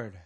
record.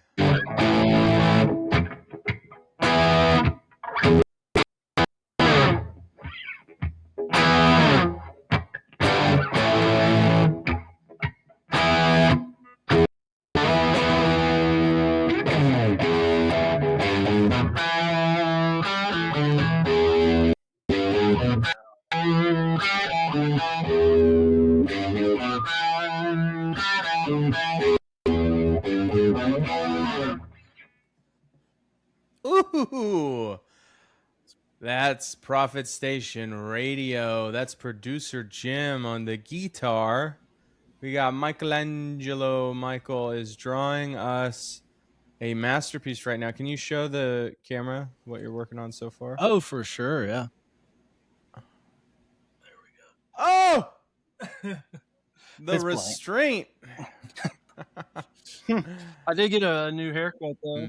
Ooh, that's Prophet Station Radio. That's producer Jim on the guitar. We got Michelangelo. Michael is drawing us a masterpiece right now. Can you show the camera what you're working on so far? Oh, for sure, yeah. Oh! The restraint. I did get a new haircut, though,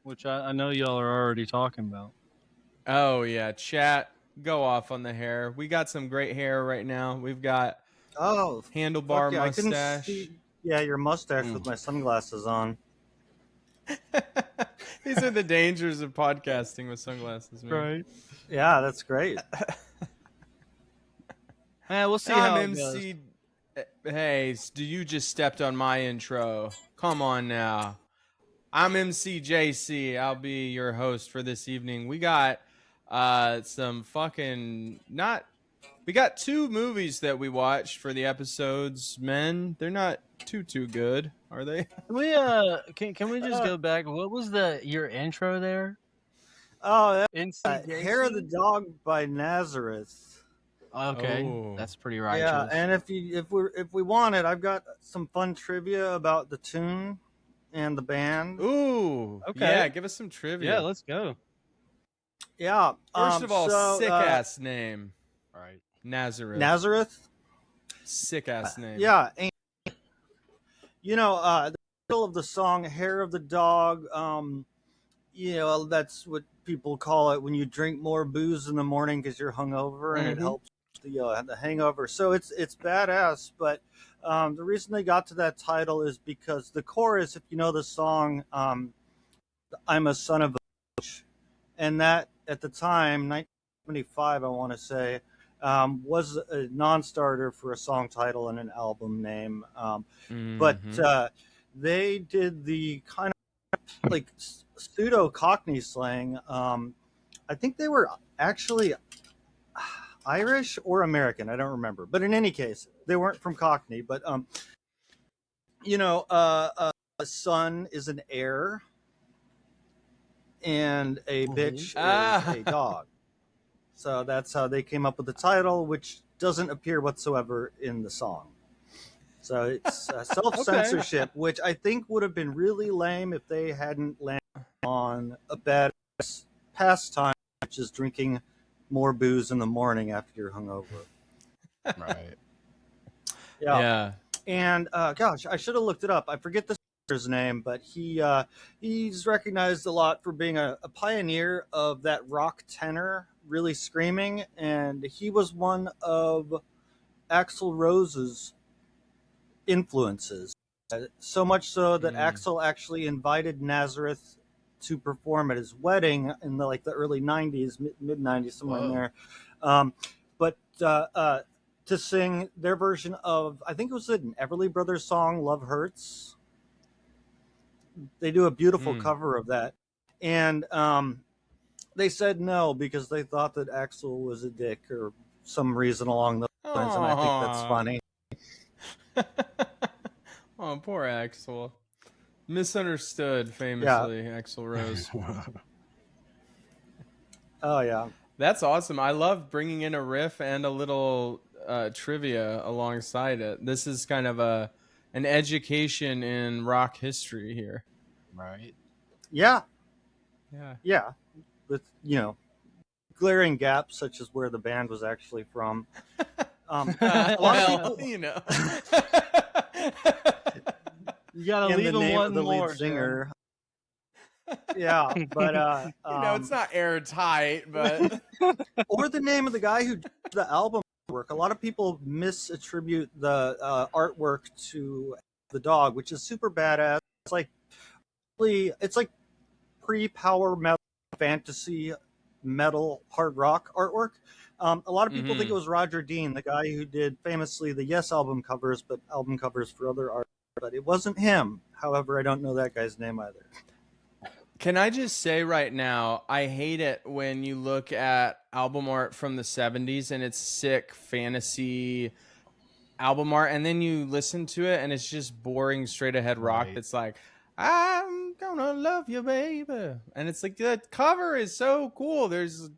which I know y'all are already talking about. Oh, yeah. Chat, go off on the hair. We got some great hair right now. We've got handlebar yeah, mustache. I couldn't see, your mustache with my sunglasses on. These are the dangers of podcasting with sunglasses, man. Right. Yeah, that's great. We'll see how it MC. goes. Hey, you just stepped on my intro. Come on now. I'm MC JC. I'll be your host for this evening. We got some fucking we got 2 movies that we watched for the episodes, men. They're not too good, are they? Can we just go back? What was your intro there? Oh, Hair of the Dog by Nazareth. Okay, that's pretty righteous. Yeah, and if we want it, I've got some fun trivia about the tune and the band. Ooh, okay. Yeah, give us some trivia. Yeah, let's go. Yeah. First of all, sick ass name. Right. Nazareth. Sick ass name. Yeah. And, the title of the song, "Hair of the Dog." That's what people call it when you drink more booze in the morning because you're hungover, and it helps the hangover. So it's badass. But the reason they got to that title is because the chorus, if you know the song, "I'm a son of a bitch," and that at the time, 1975, I want to say, was a non-starter for a song title and an album name. But they did the kind of like pseudo Cockney slang. I think they were actually Irish or American. I don't remember. But in any case, they weren't from Cockney. But, a son is an heir and a bitch is a dog. So that's how they came up with the title, which doesn't appear whatsoever in the song. So it's self-censorship, which I think would have been really lame if they hadn't landed on a bad pastime, which is drinking more booze in the morning after you're hungover. Right. Yeah. And gosh, I should have looked it up. I forget the singer's name, but he's recognized a lot for being a pioneer of that rock tenor, really screaming, and he was one of Axl Rose's influences. So much so that Axl actually invited Nazareth to perform at his wedding in the early 90s, mid 90s, somewhere in there. But to sing their version of, I think it was an Everly Brothers song, "Love Hurts." They do a beautiful cover of that. And they said no because they thought that Axl was a dick or some reason along those lines, and I think that's funny. Oh, poor Axl. Misunderstood, famously, Axl Rose. Oh, yeah. That's awesome. I love bringing in a riff and a little trivia alongside it. This is kind of an education in rock history here. Right. Yeah. Yeah. Yeah. With, glaring gaps such as where the band was actually from. A lot of people, you gotta leave them one the more lead singer. Yeah, but it's not airtight, but or the name of the guy who did the album work. A lot of people misattribute the artwork to the dog, which is super badass. It's like it's like pre-power metal fantasy metal hard rock artwork. A lot of people think it was Roger Dean, the guy who did famously the Yes album covers, but album covers for other art. But it wasn't him. However, I don't know that guy's name either. Can I just say right now, I hate it when you look at album art from the 70s and it's sick fantasy album art, and then you listen to it and it's just boring straight ahead rock that's like, I'm gonna love you, baby. And it's like, the cover is so cool. There's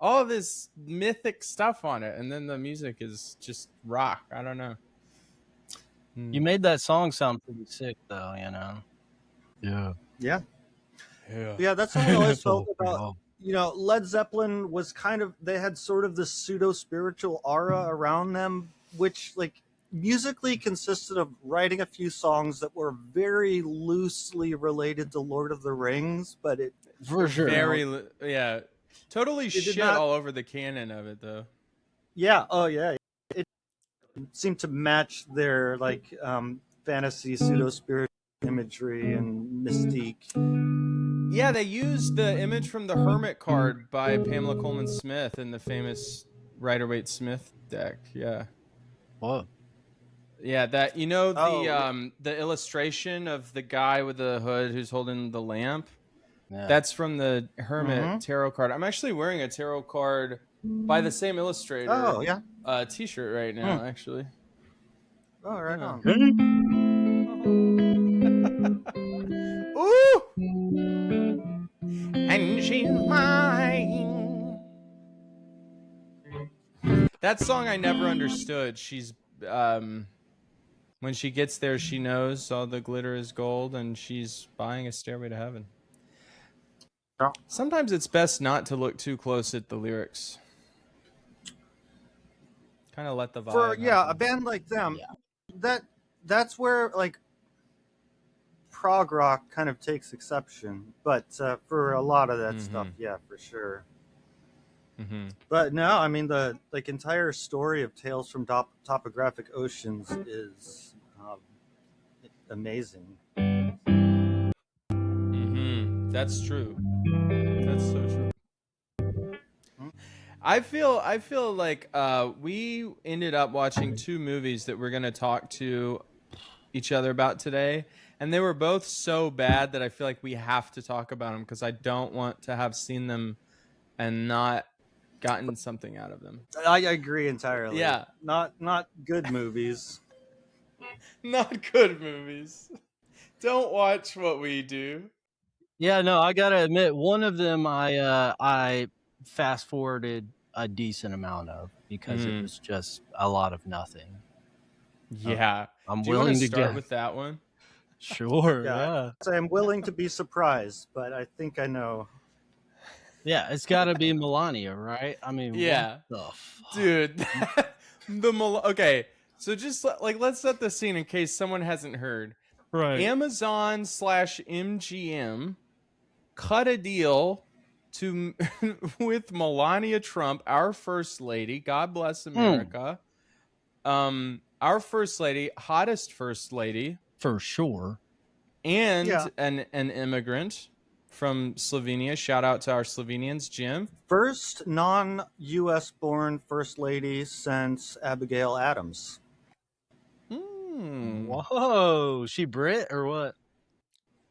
all this mythic stuff on it, and then the music is just rock. I don't know. You made that song sound pretty sick, though, you know? Yeah. That's how I always felt about, Led Zeppelin was they had sort of this pseudo-spiritual aura around them, which, like, musically consisted of writing a few songs that were very loosely related to Lord of the Rings, but it... For sure. Totally shit all over the canon of it, though. Yeah, it seemed to match their, like, fantasy pseudo-spiritual imagery and mystique. Yeah, they used the image from the Hermit card by Pamela Coleman Smith in the famous Rider-Waite-Smith deck. Yeah. What? Yeah, that the illustration of the guy with the hood who's holding the lamp. Yeah. That's from the Hermit tarot card. I'm actually wearing a tarot card by the same illustrator. Oh, yeah. T-shirt right now, actually. Oh, right on. Ooh! And she's mine. That song I never understood. She's when she gets there, she knows all the glitter is gold, and she's buying a stairway to heaven. Sometimes it's best not to look too close at the lyrics. Kind of let the vibe happen. A band like them, that's where, like, prog rock kind of takes exception, but for a lot of that stuff, for sure. But no, I mean, the entire story of Tales from Topographic Oceans is amazing. That's true. That's so true. I feel like we ended up watching two movies that we're going to talk to each other about today, and they were both so bad that I feel like we have to talk about them, because I don't want to have seen them and not gotten something out of them. I agree entirely. Yeah. Not good movies. Not good movies. Don't watch what we do. Yeah, no, I gotta admit, one of them I fast forwarded a decent amount of, because it was just a lot of nothing. Yeah. I'm Do you willing want to start with that one? Sure. Yeah. So I'm willing to be surprised, but I think I know. Yeah, it's got to be Melania, right? I mean, what the fuck? Dude. Okay, so just let's set the scene in case someone hasn't heard. Right. Amazon/MGM cut a deal with Melania Trump, our first lady. God bless America. Our first lady, hottest first lady for sure, and an immigrant from Slovenia. Shout out to our Slovenians, Jim. First non-U.S. born first lady since Abigail Adams. Whoa, she Brit or what?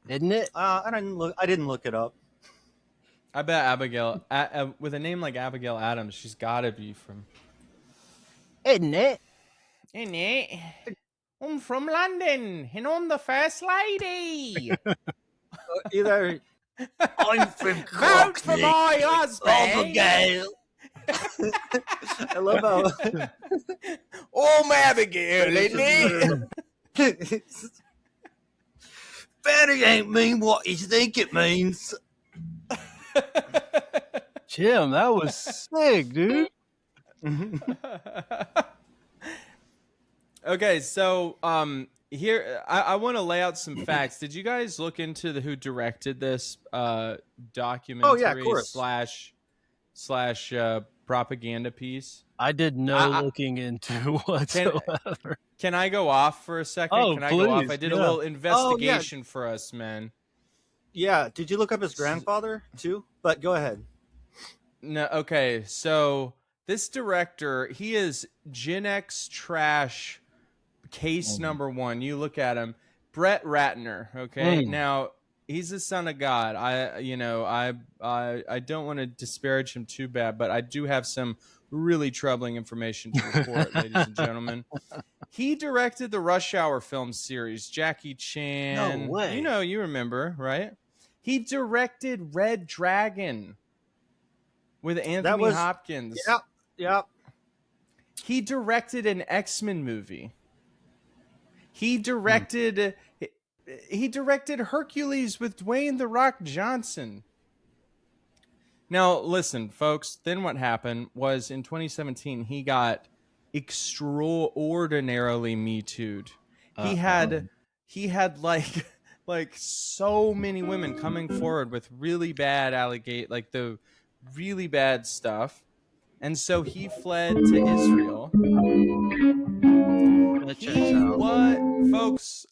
Isn't it? I didn't look it up. I bet Abigail, with a name like Abigail Adams, she's got to be from. Isn't it? Isn't it? I'm from London, and I'm the first lady. Either I'm from vote for my husband. Abigail. I love how. Oh, Abigail, isn't it? Fatty ain't mean what you think it means. Jim, that was sick, dude. Okay, so here I want to lay out some facts. Did you guys look into who directed this documentary? Oh yeah, of course. slash propaganda piece? I did no looking into whatsoever. Can I go off for a second? Oh, can I please, go off? I did a little investigation for us, man. Yeah. Did you look up his grandfather too? But go ahead. No, okay. So this director, he is Gen X trash case number one. You look at him, Brett Ratner. Okay, now he's the son of God. I don't want to disparage him too bad, but I do have some really troubling information to report, ladies and gentlemen. He directed the Rush Hour film series, Jackie Chan. No way. You remember, right? He directed Red Dragon with Anthony Hopkins. Yep. He directed an X-Men movie. He directed Hercules with Dwayne "The Rock" Johnson. Now, listen, folks, then what happened was in 2017, he got extraordinarily Me Too'd. He had like so many women coming forward with really bad the really bad stuff. And so he fled to Israel. Folks,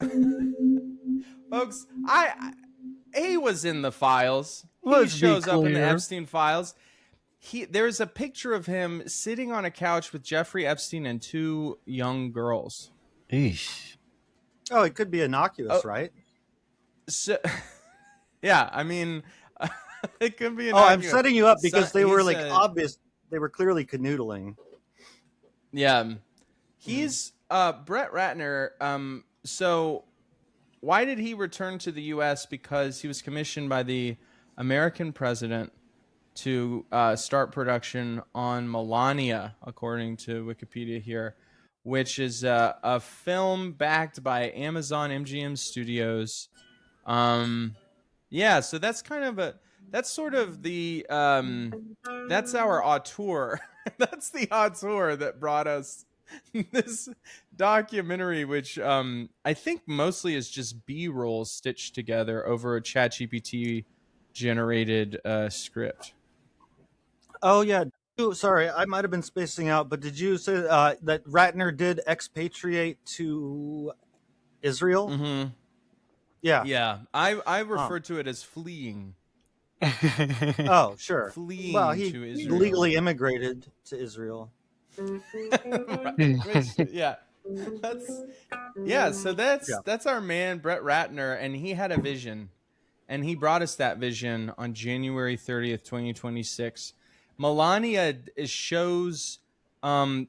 he was in the files. He shows up in the Epstein files. There's a picture of him sitting on a couch with Jeffrey Epstein and two young girls. Eesh. Oh, it could be innocuous, right? So, yeah, I mean, it could be innocuous. Oh, I'm setting you up because they were obvious. They were clearly canoodling. Yeah. He's Brett Ratner. So why did he return to the U.S.? Because he was commissioned by the American president to start production on Melania, according to Wikipedia here, which is a film backed by Amazon MGM Studios. Yeah, so that's sort of the that's our auteur. That's the auteur that brought us this documentary, which I think mostly is just B-roll stitched together over a ChatGPT generated script. Oh yeah, sorry, I might have been spacing out, but did you say that Ratner did expatriate to Israel? Mm-hmm. Yeah. I refer to it as fleeing. Oh, sure. Fleeing to Israel. He legally immigrated to Israel. That's our man Brett Ratner, and he had a vision, and he brought us that vision on January 30th, 2026. Melania shows 20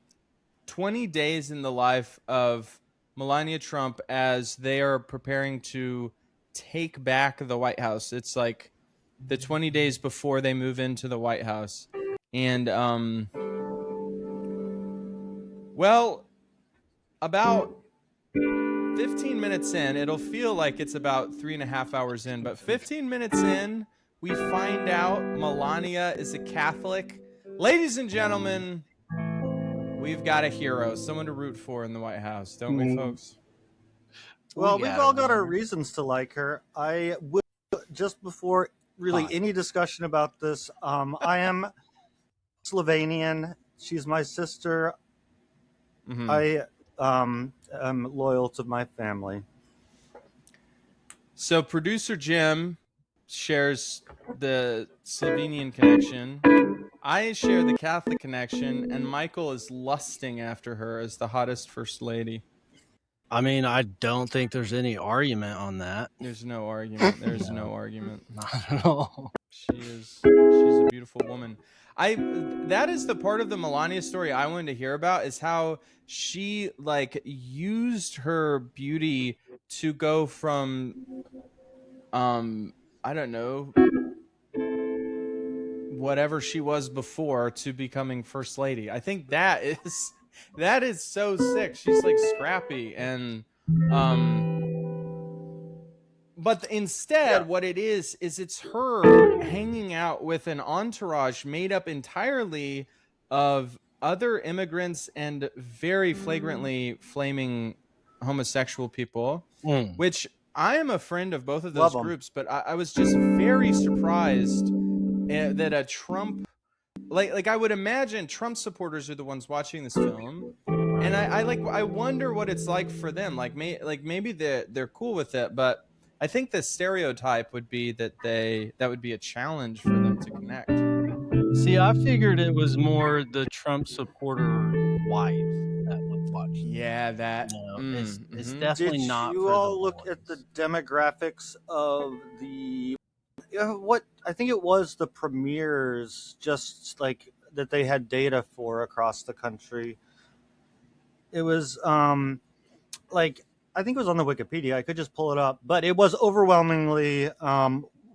days in the life of Melania Trump as they are preparing to take back the White House. It's like the 20 days before they move into the White House. And well, about 15 minutes in, it'll feel like it's about 3.5 hours in, but 15 minutes in, we find out Melania is a Catholic. Ladies and gentlemen, we've got a hero, someone to root for in the White House, don't we, folks? Well, we've all got our reasons to like her. I would, just before really any discussion about this, I am Slovenian. She's my sister. Mm-hmm. I am loyal to my family. So producer Jim shares the Slovenian connection. I share the Catholic connection, and Michael is lusting after her as the hottest first lady. I mean, I don't think there's any argument on that. There's no argument. There's no argument. Not at all. She's a beautiful woman. That is the part of the Melania story I wanted to hear about, is how she used her beauty to go from I don't know, whatever she was before, to becoming first lady. I think that is so sick. She's like scrappy, and but instead what it is it's her hanging out with an entourage made up entirely of other immigrants and very flagrantly flaming homosexual people, which I am a friend of both of those groups, but I was just very surprised that a Trump, like I would imagine Trump supporters are the ones watching this film, and I wonder what it's like for them. Maybe they're cool with it, but I think the stereotype would be that would be a challenge for them to connect. See, I figured it was more the Trump supporter wives that would watch. Yeah, that. It's definitely not. Did you all look at the demographics of the what I think it was the premieres, just like that they had data for across the country? It was like I think it was on the Wikipedia. I could just pull it up, but it was overwhelmingly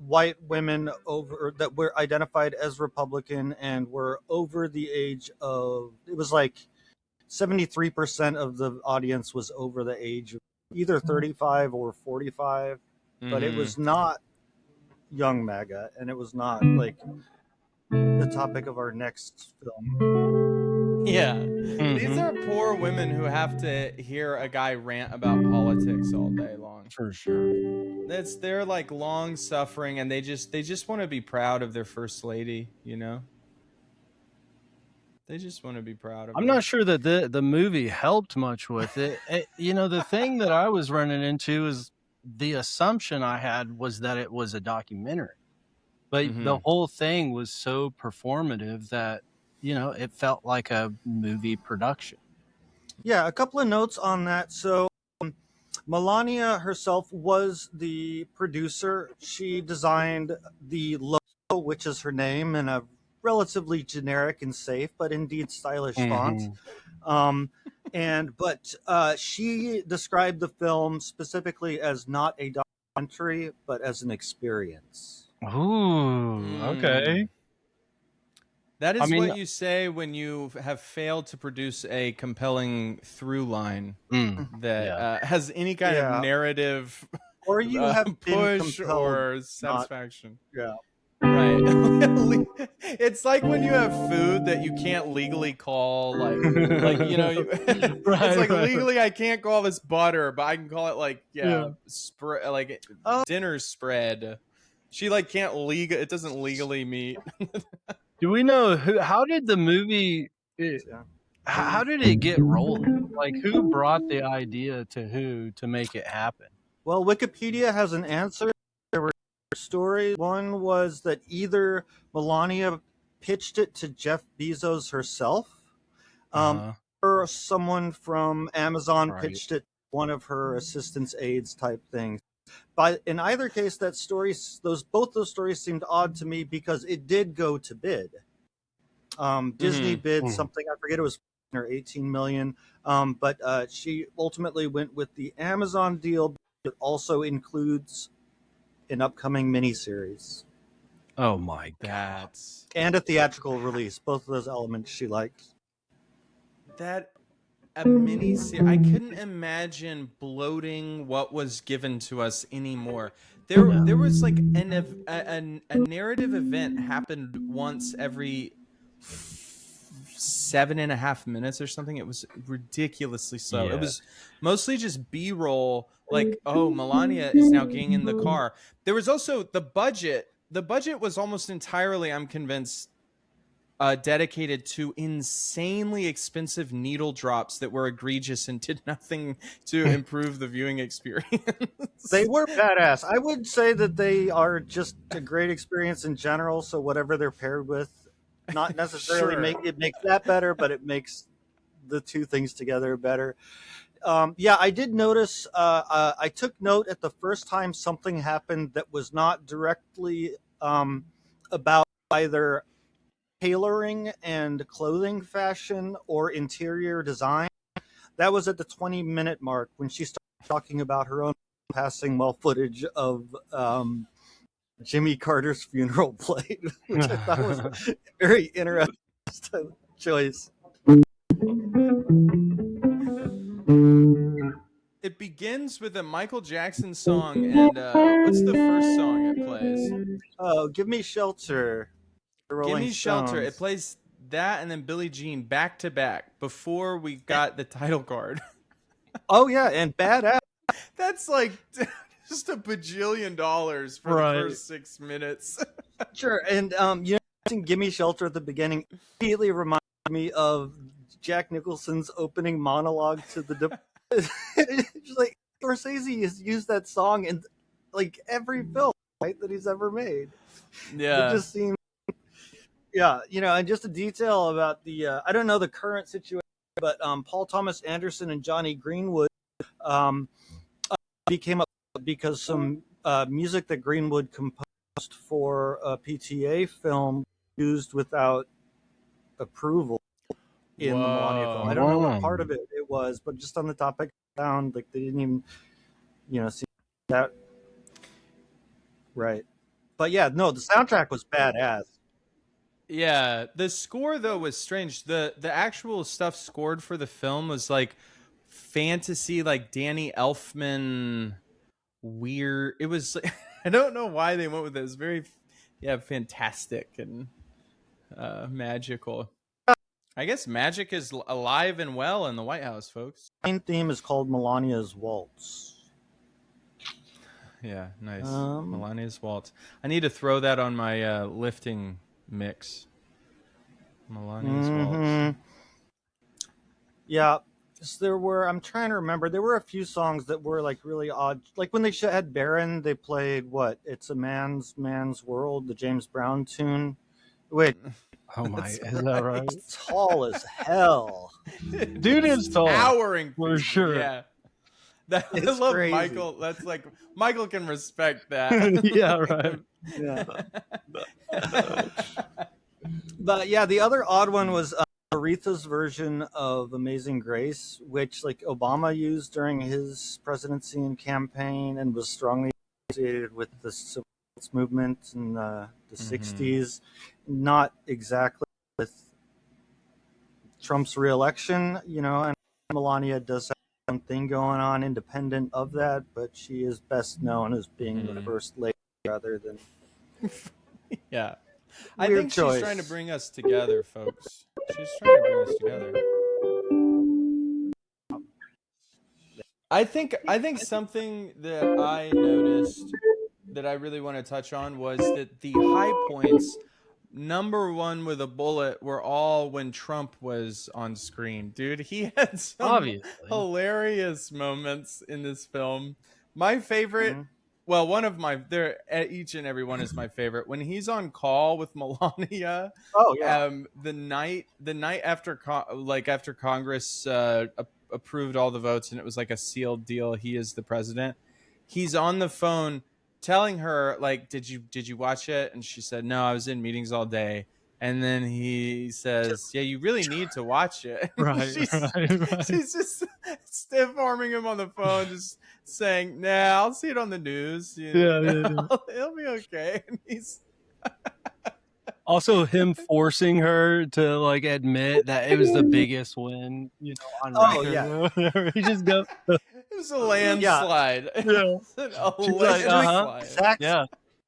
white women over that were identified as Republican and were over the age of. It was like 73% of the audience was over the age of either 35 or 45, but it was not young MAGA, and it was not like the topic of our next film. Yeah. These are poor women who have to hear a guy rant about politics all day long. For sure. They're like long suffering, and they just want to be proud of their first lady, you know? They just want to be proud of her. I'm not sure that the movie helped much with it. The thing that I was running into is the assumption I had was that it was a documentary. But the whole thing was so performative that, it felt like a movie production. Yeah, a couple of notes on that. So Melania herself was the producer. She designed the logo, which is her name, in a relatively generic and safe, but indeed stylish font. But she described the film specifically as not a documentary, but as an experience. Ooh, okay. That is what you say when you have failed to produce a compelling through line that has any kind of narrative, or you have push or satisfaction. Right. It's like when you have food that you can't legally call it's like legally I can't call this butter, but I can call it dinner spread. She can't it doesn't legally meet. Do we know how did the movie how did it get rolling? Like, who brought the idea to who to make it happen? Well, Wikipedia has an answer. There were stories. One was that either Melania pitched it to Jeff Bezos herself, or someone from Amazon pitched it to one of her assistant's aides type things. But in either case, both those stories seemed odd to me because it did go to bid. Disney bid something, I forget, it was or 18 million. But she ultimately went with the Amazon deal. It also includes an upcoming miniseries. Oh my God. And a theatrical release. Both of those elements she liked. A miniseries. I couldn't imagine bloating what was given to us anymore. There was like a narrative event happened once every 7.5 minutes or something. It was ridiculously slow. It was mostly just B-roll, like, oh, Melania is now getting in the car. There was also the budget. The budget was almost entirely, I'm convinced, dedicated to insanely expensive needle drops that were egregious and did nothing to improve the viewing experience. They were badass. I would say that they are just a great experience in general. So whatever they're paired with, not necessarily makes that better, but it makes the two things together better. I did notice. I took note at the first time something happened that was not directly about either tailoring and clothing fashion or interior design. That was at the 20-minute mark when she started talking about her own passing footage of Jimmy Carter's funeral plate, which I thought was a very interesting choice. It begins with a Michael Jackson song, and what's the first song it plays? Oh, Give Me Shelter. Give Me Shelter. It plays that and then Billie Jean back to back before we got the title card. Oh yeah, and Badass. That's like just $1 bajillion for the first 6 minutes. Sure, and Give Me Shelter at the beginning immediately reminded me of Jack Nicholson's opening monologue to the. It's like Scorsese has used that song in like every film, right, that he's ever made. Yeah. It just seems, yeah, you know, and just a detail about the, I don't know the current situation, but Paul Thomas Anderson and Johnny Greenwood became up because some music that Greenwood composed for a PTA film used without approval in the Melania film. I don't know what part of it was, but just on the topic sound, like they didn't even, you know, see that. Right. But yeah, no, the soundtrack was badass. Yeah, the score though was strange. The actual stuff scored for the film was like fantasy, like Danny Elfman weird. It was I don't know why they went with it. It was very fantastic and magical. I guess magic is alive and well in the White House, folks. The main theme is called Melania's Waltz. Yeah, nice. Melania's Waltz. I need to throw that on my lifting mix. Melania's Waltz. Yeah, there were, I'm trying to remember, there were a few songs that were like really odd. Like when they had Baron, they played what? It's a Man's World, the James Brown tune. Wait. Oh my, is that right? It's tall as hell. Dude is tall. Towering for sure. Yeah. I love crazy. Michael. That's like, Michael can respect that. Yeah, right. Yeah. But yeah, the other odd one was Aretha's version of Amazing Grace, which like Obama used during his presidency and campaign and was strongly associated with the civil rights movement in the 60s. Not exactly with Trump's reelection, you know, and Melania does have something going on independent of that, but she is best known as being the first lady rather than... Yeah. I think she's trying to bring us together, folks. She's trying to bring us together. I think something that I noticed that I really want to touch on was that the high points, number one with a bullet, were all when Trump was on screen. Dude, he had some hilarious moments in this film. My favorite... Well, one of my, each and every one is my favorite. When he's on call with Melania, the night after after Congress approved all the votes and it was like a sealed deal, he is the president. He's on the phone telling her like, did you watch it? And she said, no, I was in meetings all day. And then he says, yeah, you really need to watch it. Right. She's just stiff arming him on the phone, just saying, nah, I'll see it on the news. It'll be okay. And he's also him forcing her to like admit that it was the biggest win, you know, on record. He just goes, it was a landslide. Yeah. A landslide. Yeah.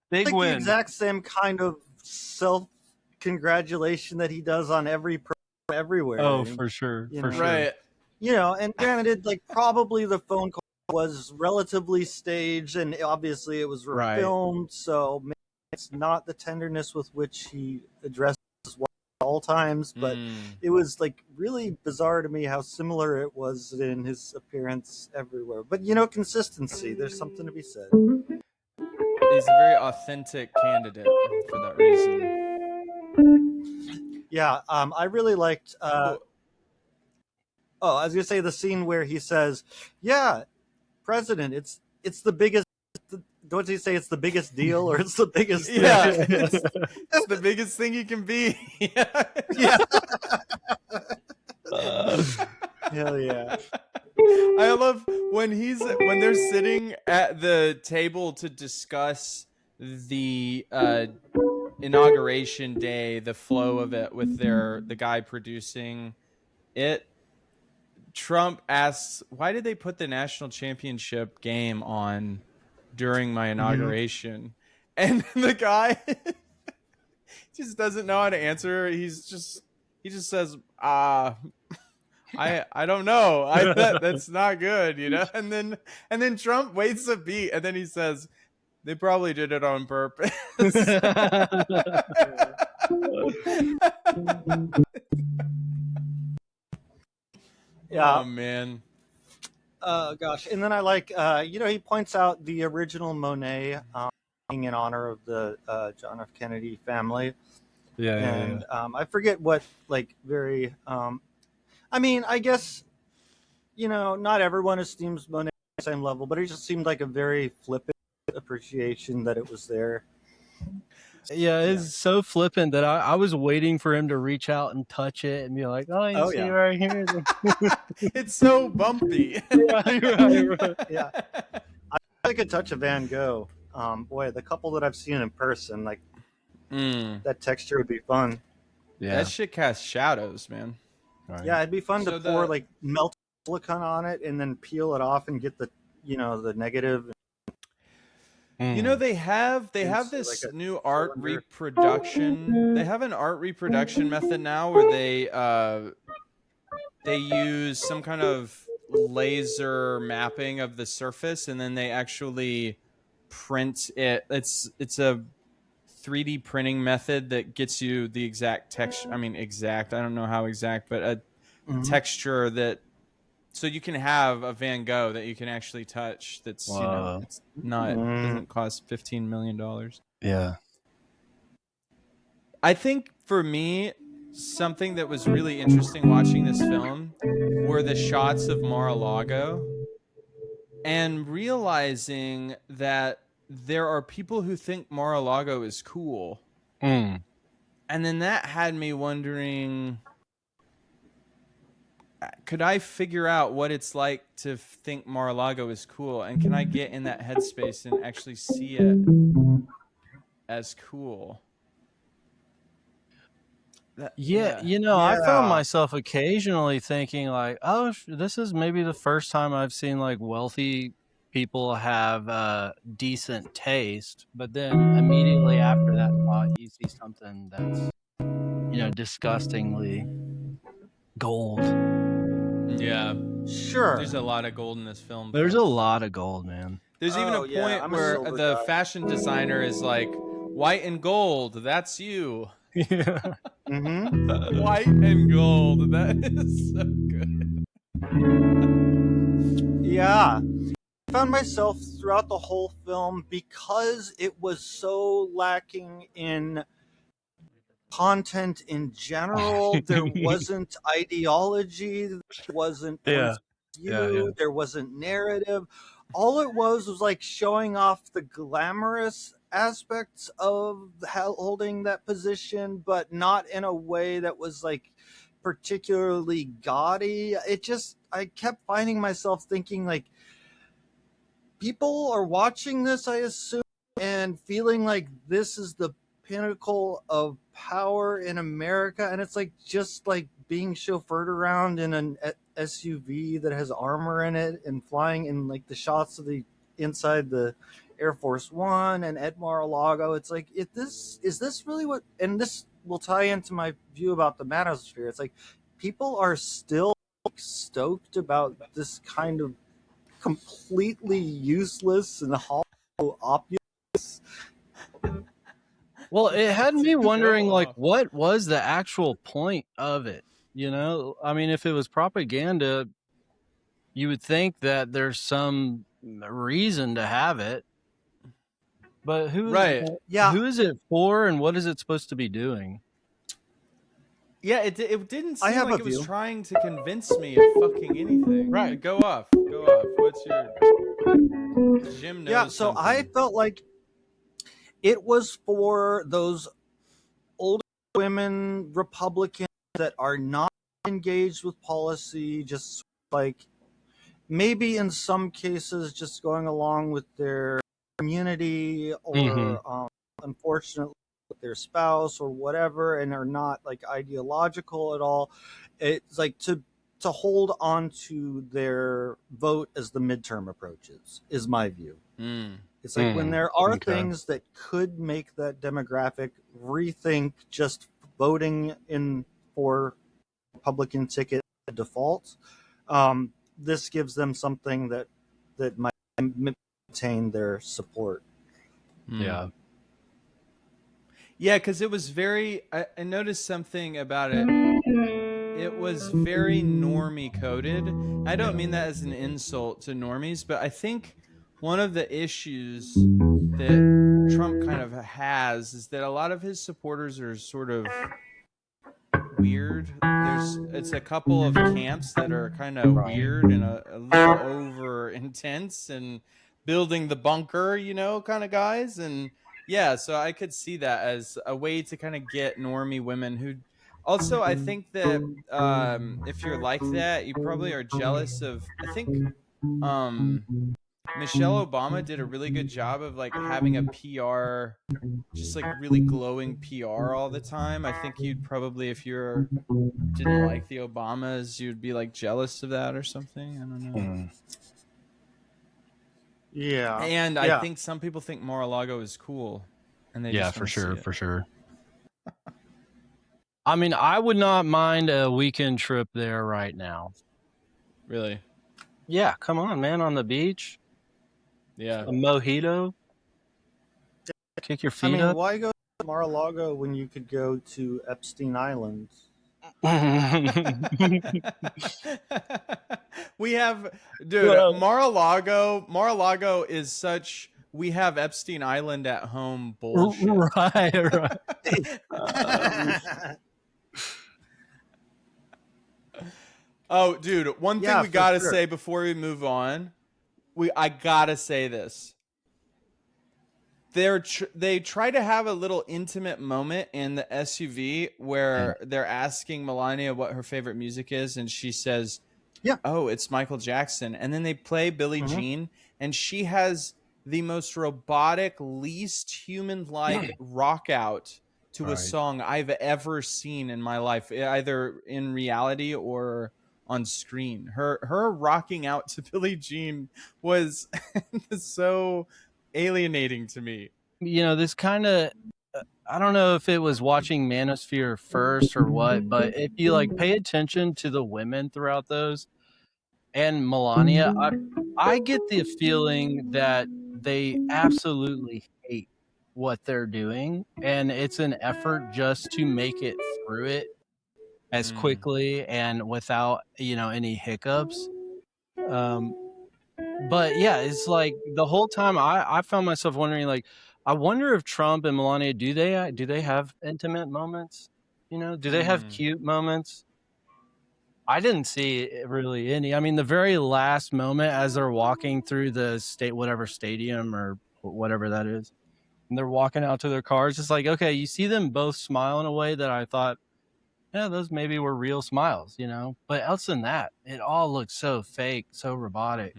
Big win. The exact same kind of self-congratulation that he does on every program everywhere. Oh, for sure. For sure. Right. You know, and granted, like probably the phone call was relatively staged and obviously it was filmed, so maybe it's not the tenderness with which he addresses at all times, but it was like really bizarre to me how similar it was in his appearance everywhere. But you know, consistency, there's something to be said. He's a very authentic candidate for that reason. Yeah, I really liked I was gonna say the scene where he says, yeah, President, it's the biggest. Don't you say it's the biggest deal or it's the biggest thing? Yeah, it's the biggest thing you can be. Yeah. Hell yeah. I love when they're sitting at the table to discuss the inauguration day, the flow of it with the guy producing it. Trump asks, why did they put the national championship game on during my inauguration? And the guy just doesn't know how to answer. He just says, I don't know. That's not good, you know? And then Trump waits a beat and then he says, they probably did it on purpose. Yeah. Oh man. Gosh, and then I like, he points out the original Monet in honor of the John F. Kennedy family. Yeah. I forget what, like, very. I mean, I guess, not everyone esteems Monet at the same level, but it just seemed like a very flippant appreciation that it was there. Yeah, it's so flippant that I was waiting for him to reach out and touch it and be like, "Oh, you see right here." It's so bumpy. right. Yeah, I like a touch of Van Gogh. Boy, the couple that I've seen in person, like that texture would be fun. Yeah, that shit casts shadows, man. Right. Yeah, it'd be fun to pour like melt silicone on it and then peel it off and get the the negative. They have this like new art reproduction. They have an art reproduction method now where they use some kind of laser mapping of the surface, and then they actually print it. It's a 3D printing method that gets you the exact texture. I mean, exact. I don't know how exact, but a texture that. So you can have a Van Gogh that you can actually touch. That's it's not doesn't cost $15 million. Yeah. I think for me, something that was really interesting watching this film were the shots of Mar-a-Lago, and realizing that there are people who think Mar-a-Lago is cool, and then that had me wondering, could I figure out what it's like to think Mar-a-Lago is cool, and can I get in that headspace and actually see it as cool? I found myself occasionally thinking like, oh, this is maybe the first time I've seen like wealthy people have decent taste, but then immediately after that thought, you see something that's disgustingly gold. Yeah, sure. There's a lot of gold in this film. There's a lot of gold, man. There's even a point where the fashion designer is like, white and gold, that's you. Yeah. White and gold. That is so good. Yeah. I found myself throughout the whole film, because it was so lacking in content in general. There wasn't ideology. There wasn't view. There wasn't narrative. All it was like showing off the glamorous aspects of holding that position, but not in a way that was like particularly gaudy. I kept finding myself thinking like, people are watching this, I assume, and feeling like this is the pinnacle of power in America, and it's like just like being chauffeured around in an SUV that has armor in it and flying in like the shots of the inside the Air Force One and at Mar-a-Lago. It's like, is this really what? And this will tie into my view about the Manosphere. It's like people are still stoked about this kind of completely useless and hollow opulence. Well, it had me wondering, like, what was the actual point of it? I mean, if it was propaganda, you would think that there's some reason to have it. But who is it for, and what is it supposed to be doing? Yeah, it didn't seem like it was trying to convince me of fucking anything. Right. Go off. What's your... Jim knows so something. I felt like it was for those older women Republicans that are not engaged with policy, just like maybe in some cases just going along with their community or unfortunately with their spouse or whatever, and are not like ideological at all. It's like to hold on to their vote as the midterm approaches is my view. It's like when there are things that could make that demographic rethink just voting in for Republican ticket default, this gives them something that might maintain their support. Yeah, because it was very... I noticed something about it. it was very normie coded. I don't mean that as an insult to normies, but I think one of the issues that Trump kind of has is that a lot of his supporters are sort of weird. It's a couple of camps that are kind of weird and a little over intense and building the bunker, kind of guys. And yeah, so I could see that as a way to kind of get normie women who also, I think that if you're like that, you probably are jealous of, I think Michelle Obama did a really good job of like having a PR, just like really glowing PR all the time. I think you'd probably, if you didn't like the Obamas, you'd be like jealous of that or something. I don't know. Yeah. And I think some people think Mar-a-Lago is cool. And they just for sure. I mean, I would not mind a weekend trip there right now. Really? Yeah, come on, man, on the beach. Yeah. A mojito. Kick your feet up. Why go to Mar-a-Lago when you could go to Epstein Island? We have, dude, Mar-a-Lago is such, we have Epstein Island at home bullshit. Right. Oh, dude, one thing we gotta say before we move on, I gotta say this. They try to have a little intimate moment in the SUV where they're asking Melania what her favorite music is, and she says, "Oh, it's Michael Jackson." And then they play Billie Jean, and she has the most robotic, least human-like rock out to a song I've ever seen in my life, either in reality or on screen. Her rocking out to Billie Jean was so alienating to me. This kind of, I don't know if it was watching Manosphere first or what, but if you like pay attention to the women throughout those and Melania, I get the feeling that they absolutely hate what they're doing, and it's an effort just to make it through it as quickly and without any hiccups. But yeah, it's like the whole time I found myself wondering, like, I wonder if Trump and Melania do they have intimate moments? Do they have cute moments? I didn't see really any. I mean, the very last moment as they're walking through the whatever stadium or whatever that is, and they're walking out to their cars, it's like, okay, you see them both smile in a way that I thought, yeah, those maybe were real smiles, But else than that, it all looks so fake, so robotic.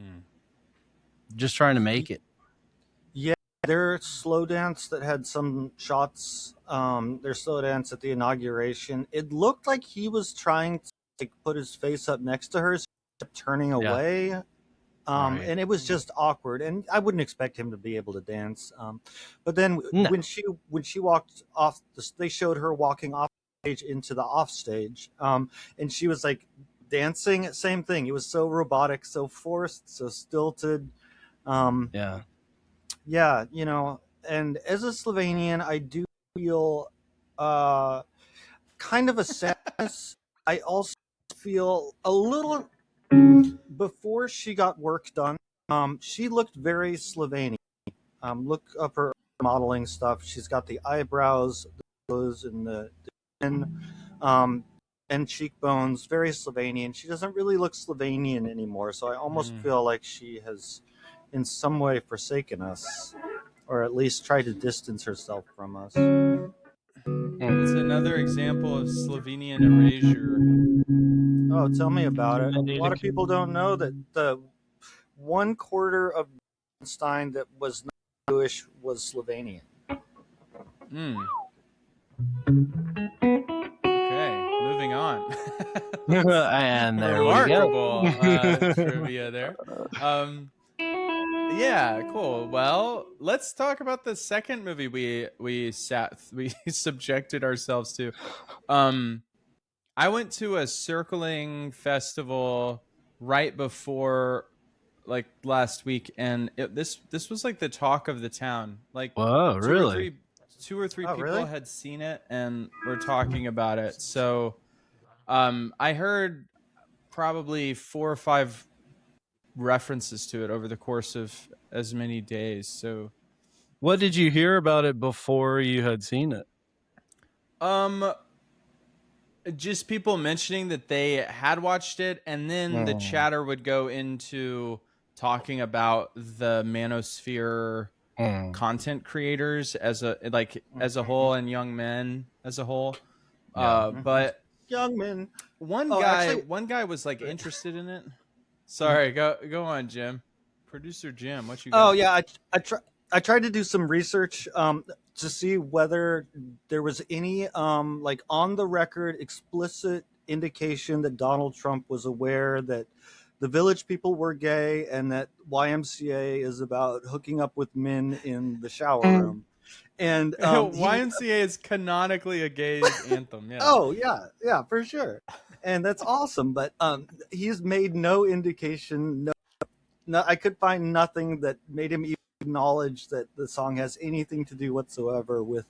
Just trying to make it. Yeah, their slow dance that had some shots, their slow dance at the inauguration, it looked like he was trying to put his face up next to her, so he kept turning away. And it was just awkward, and I wouldn't expect him to be able to dance. But then when she walked off, they showed her walking off stage into the off stage, and she was like dancing. Same thing. It was so robotic, so forced, so stilted. And as a Slovenian, I do feel kind of a sadness. I also feel a little, before she got work done, she looked very Slovenian. Look up her modeling stuff. She's got the eyebrows, the nose, and the chin, and cheekbones, very Slovenian. She doesn't really look Slovenian anymore, so I almost feel like she has in some way forsaken us, or at least tried to distance herself from us. It's another example of Slovenian erasure. Oh, tell me about it. A lot of people don't know that the 1/4 of Einstein that was not Jewish was Slovenian. Okay, moving on. And there we go. Trivia there. Yeah, cool. Well, let's talk about the second movie we subjected ourselves to. I went to a circling festival right before, like, last week, and this was like the talk of the town. Like, whoa, really? Two or three people had seen it and were talking about it. So I heard probably 4 or 5 references to it over the course of as many days. So, what did you hear about it before you had seen it? Just people mentioning that they had watched it, and then the chatter would go into talking about the Manosphere content creators as a whole, and young men as a whole. But young men. One guy was like interested in it. Sorry, go on, Jim. Producer Jim, what you got? Oh yeah, I tried to do some research to see whether there was any like on the record explicit indication that Donald Trump was aware that the Village People were gay and that YMCA is about hooking up with men in the shower room. And YMCA is canonically a gay anthem. Yeah. Oh yeah, for sure. And that's awesome. But he's made no indication. No, I could find nothing that made him even acknowledge that the song has anything to do whatsoever with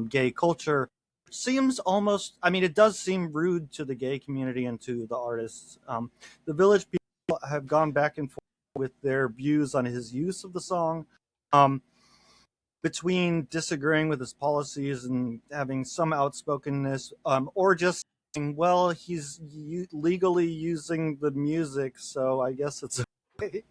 gay culture. Seems almost, I mean, it does seem rude to the gay community and to the artists. The Village People have gone back and forth with their views on his use of the song, between disagreeing with his policies and having some outspokenness, or just saying, well, he's legally using the music, so I guess it's okay.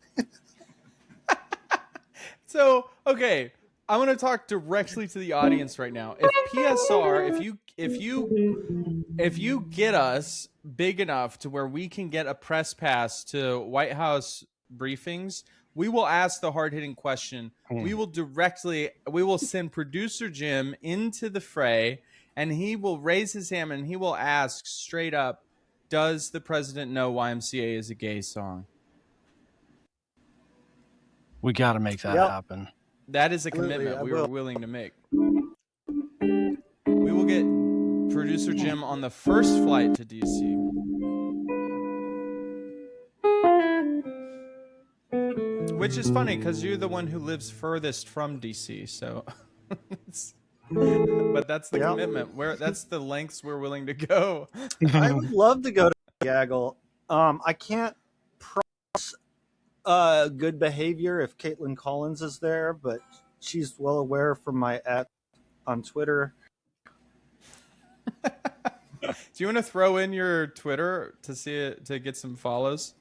So, okay, I want to talk directly to the audience right now. If PSR, if you get us big enough to where we can get a press pass to White House briefings, we will ask the hard-hitting question. We will send producer Jim into the fray, and he will raise his hand and he will ask straight up, does the president know YMCA is a gay song? We got to make that happen. That is a commitment we are willing to make. We will get producer Jim on the first flight to DC. Which is funny because you're the one who lives furthest from DC, so. But that's the commitment. That's the lengths we're willing to go. I would love to go to Gaggle. I can't promise good behavior if Caitlin Collins is there, but she's well aware from my @ on Twitter. Do you want to throw in your Twitter to see it, to get some follows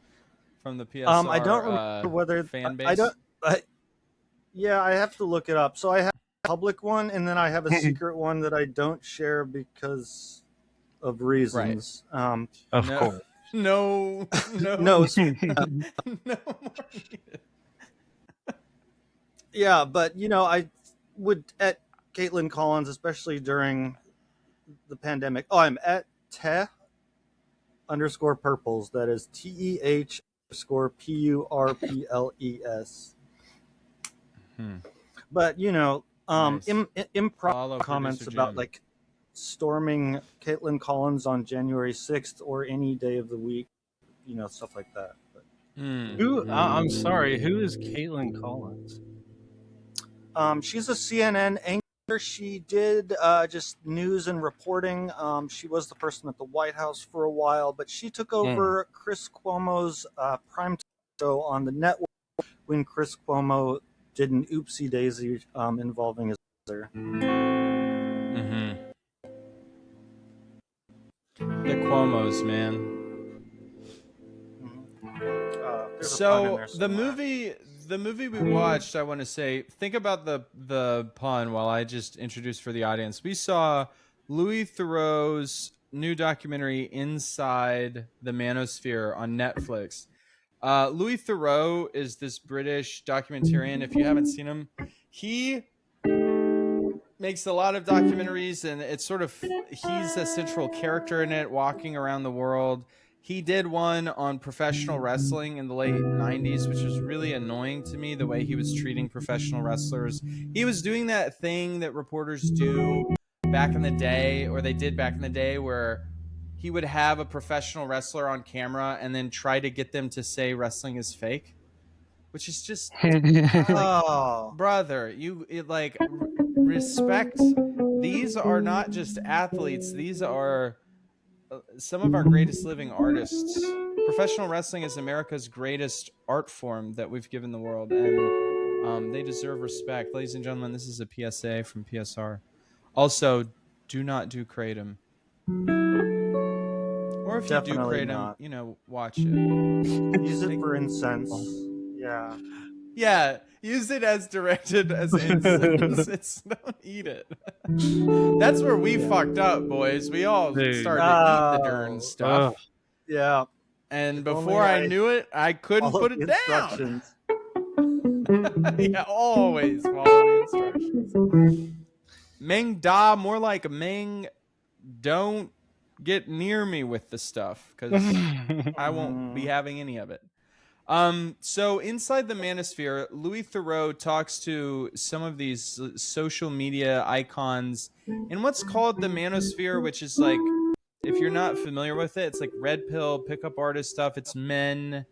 from the PSR? I don't remember whether fan base. I have to look it up. So I have a public one, and then I have a secret one that I don't share because of reasons. Right. Of course. No. No. Yeah, but I would at Caitlin Collins, especially during the pandemic. Oh, I'm at _purples. That is TEH_PURPLES. But nice. Improper comments about like storming Caitlin Collins on January 6th or any day of the week, stuff like that. But, I'm sorry, who is Caitlin Collins? She's a CNN anchor. She did just news and reporting. She was the person at the White House for a while, but she took over Chris Cuomo's primetime show on the network when Chris Cuomo did an oopsie daisy involving his mother. The Cuomos, man. So the movie we watched, I want to say, think about the pun while I just introduce for the audience. We saw Louis Theroux's new documentary Inside the Manosphere on Netflix. Louis Theroux is this British documentarian. If you haven't seen him, he makes a lot of documentaries, and it's sort of, he's a central character in it, walking around the world. He did one on professional wrestling in the late 90s, which was really annoying to me, the way he was treating professional wrestlers. He was doing that thing that reporters do back in the day, or they did back in the day, where he would have a professional wrestler on camera and then try to get them to say wrestling is fake, which is just, brother, respect. These are not just athletes. These are some of our greatest living artists. Professional wrestling is America's greatest art form that we've given the world, and they deserve respect. Ladies and gentlemen, this is a PSA from PSR. Also, do not do kratom. Or if Definitely you do kratom, not. you know, watch it. Use it for incense. Yeah. Yeah, use it as directed as incense. Don't eat it. That's where we fucked up, boys. We all started to eat the darn stuff. Yeah. And before I knew it, I couldn't put it down. Yeah, always follow the instructions. Meang da, more like Meang, don't get near me with the stuff, because I won't be having any of it. So inside the Manosphere, Louis Theroux talks to some of these social media icons in what's called the Manosphere, which is like, if you're not familiar with it, it's like red pill pickup artist stuff. It's men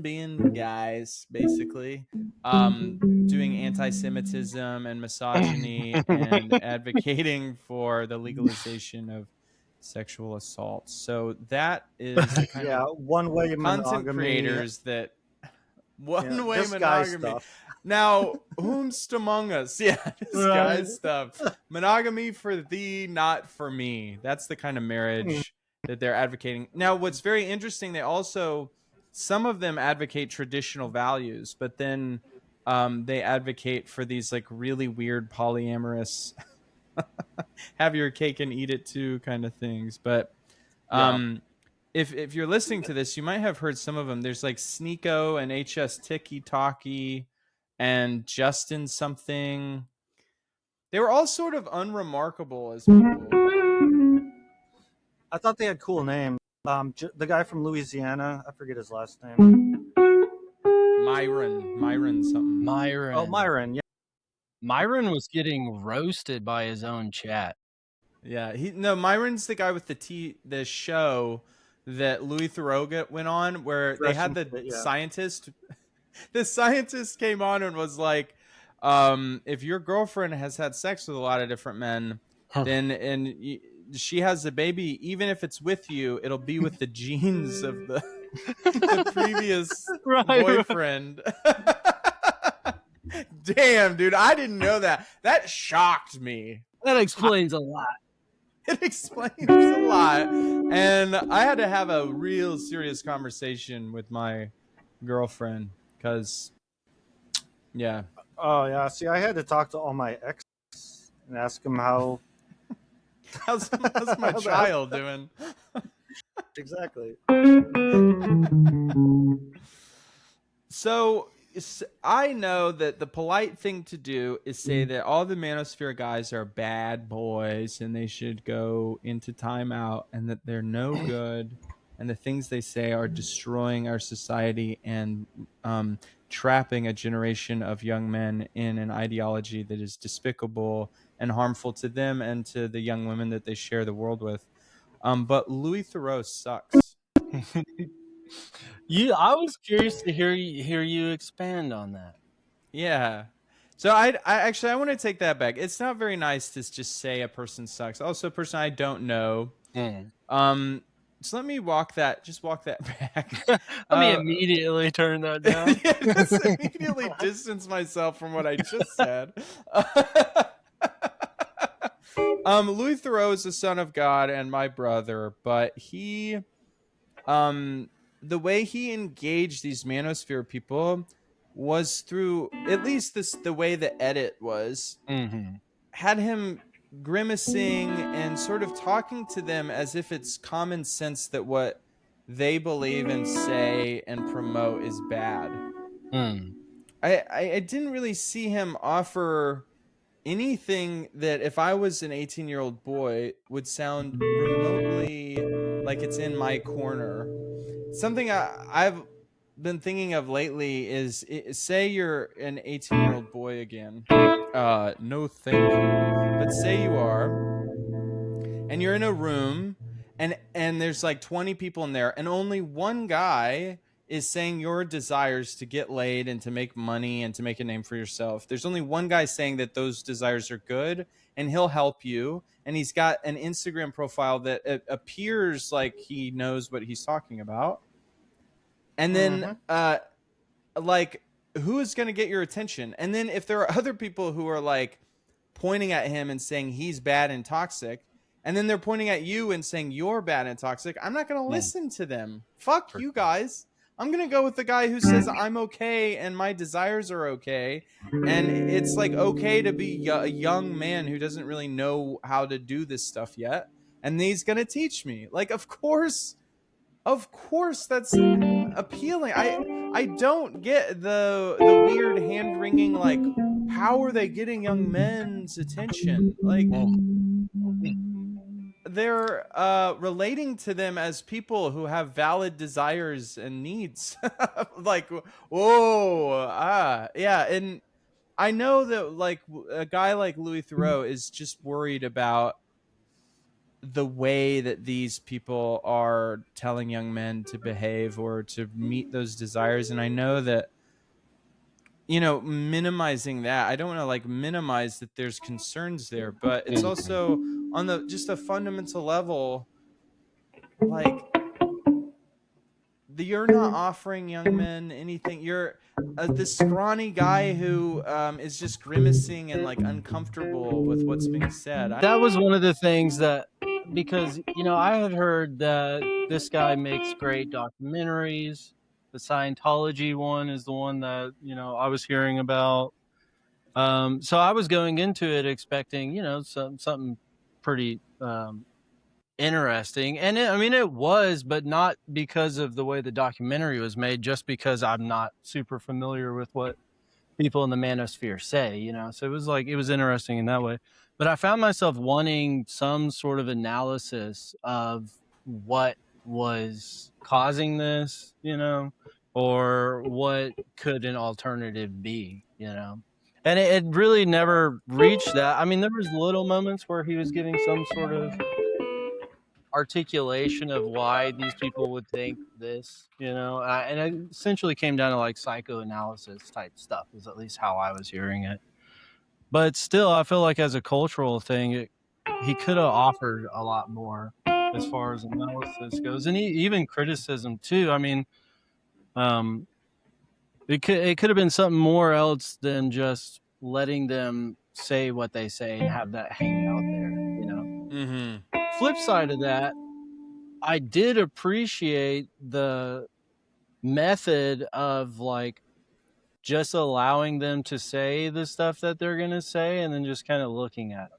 being guys, basically, doing anti-Semitism and misogyny and advocating for the legalization of sexual assault. So that is the kind of one-way content creators that one-way monogamy. Now, whomst among us? Yeah, this guy stuff. Monogamy for thee, not for me. That's the kind of marriage that they're advocating. Now, what's very interesting, they also, some of them advocate traditional values, but then they advocate for these like really weird polyamorous have your cake and eat it too kind of things. But if you're listening to this, you might have heard some of them. There's like Sneeko and HSTikkyTokky and Justin something. They were all sort of unremarkable as people. I thought they had cool names. The guy from Louisiana, I forget his last name. Myron something. Myron. Oh, Myron, yeah. Myron was getting roasted by his own chat. Yeah, Myron's the guy with the show that Louis Theroux went on, where they had the scientist. The scientist came on and was like, if your girlfriend has had sex with a lot of different men, then she has a baby, even if it's with you, it'll be with the genes of the previous boyfriend. Damn, dude, I didn't know that. That shocked me. That explains a lot. It explains a lot. And I had to have a real serious conversation with my girlfriend because, yeah. Oh, yeah. See, I had to talk to all my exes and ask them how... how's my child doing? Exactly. So... I know that the polite thing to do is say that all the Manosphere guys are bad boys and they should go into timeout and that they're no good and the things they say are destroying our society and trapping a generation of young men in an ideology that is despicable and harmful to them and to the young women that they share the world with. But Louis Theroux sucks. I was curious to hear you expand on that. Yeah. So I want to take that back. It's not very nice to just say a person sucks. Also, a person I don't know. So let me walk that back. Let me immediately turn that down. Yeah, just immediately distance myself from what I just said. Louis Theroux is the son of God and my brother, but he the way he engaged these Manosphere people was through, at least the way the edit was, had him grimacing and sort of talking to them as if it's common sense that what they believe and say and promote is bad. I didn't really see him offer anything that, if I was an 18-year-old boy, would sound remotely like it's in my corner. Something I've been thinking of lately is, say you're an 18-year-old boy again. No thank you. But say you are, and you're in a room, and there's like 20 people in there, and only one guy is saying your desires to get laid and to make money and to make a name for yourself. There's only one guy saying that those desires are good and he'll help you. And he's got an Instagram profile that appears like he knows what he's talking about. And then, like, who is going to get your attention? And then if there are other people who are like pointing at him and saying he's bad and toxic, and then they're pointing at you and saying you're bad and toxic, I'm not going to listen to them. Fuck you guys. I'm going to go with the guy who says I'm okay and my desires are okay. And it's like okay to be a young man who doesn't really know how to do this stuff yet. And he's going to teach me. Like, of course that's appealing. I don't get the weird hand wringing, like, how are they getting young men's attention? Like, they're relating to them as people who have valid desires and needs. Like, whoa, yeah. And I know that, like, a guy like Louis Theroux is just worried about the way that these people are telling young men to behave or to meet those desires. And I know that, you know, minimizing that, I don't want to like minimize that there's concerns there, but it's also on the just a fundamental level, like, you're not offering young men anything. You're this scrawny guy who is just grimacing and like uncomfortable with what's being said. That was one of the things that, because, you know, I had heard that this guy makes great documentaries. The Scientology one is the one that, you know, I was hearing about. So I was going into it expecting, you know, something pretty interesting. And it was, but not because of the way the documentary was made, just because I'm not super familiar with what people in the Manosphere say, you know. So it was interesting in that way. But I found myself wanting some sort of analysis of what was causing this, you know, or what could an alternative be, you know. And it really never reached that. I mean, there was little moments where he was giving some sort of articulation of why these people would think this, you know, and it essentially came down to like psychoanalysis type stuff, is at least how I was hearing it. But still, I feel like as a cultural thing, he could have offered a lot more as far as analysis goes, and even criticism too. I mean, it could have been something more else than just letting them say what they say and have that hang out there, you know. Flip side of that, I did appreciate the method of like just allowing them to say the stuff that they're going to say and then just kind of looking at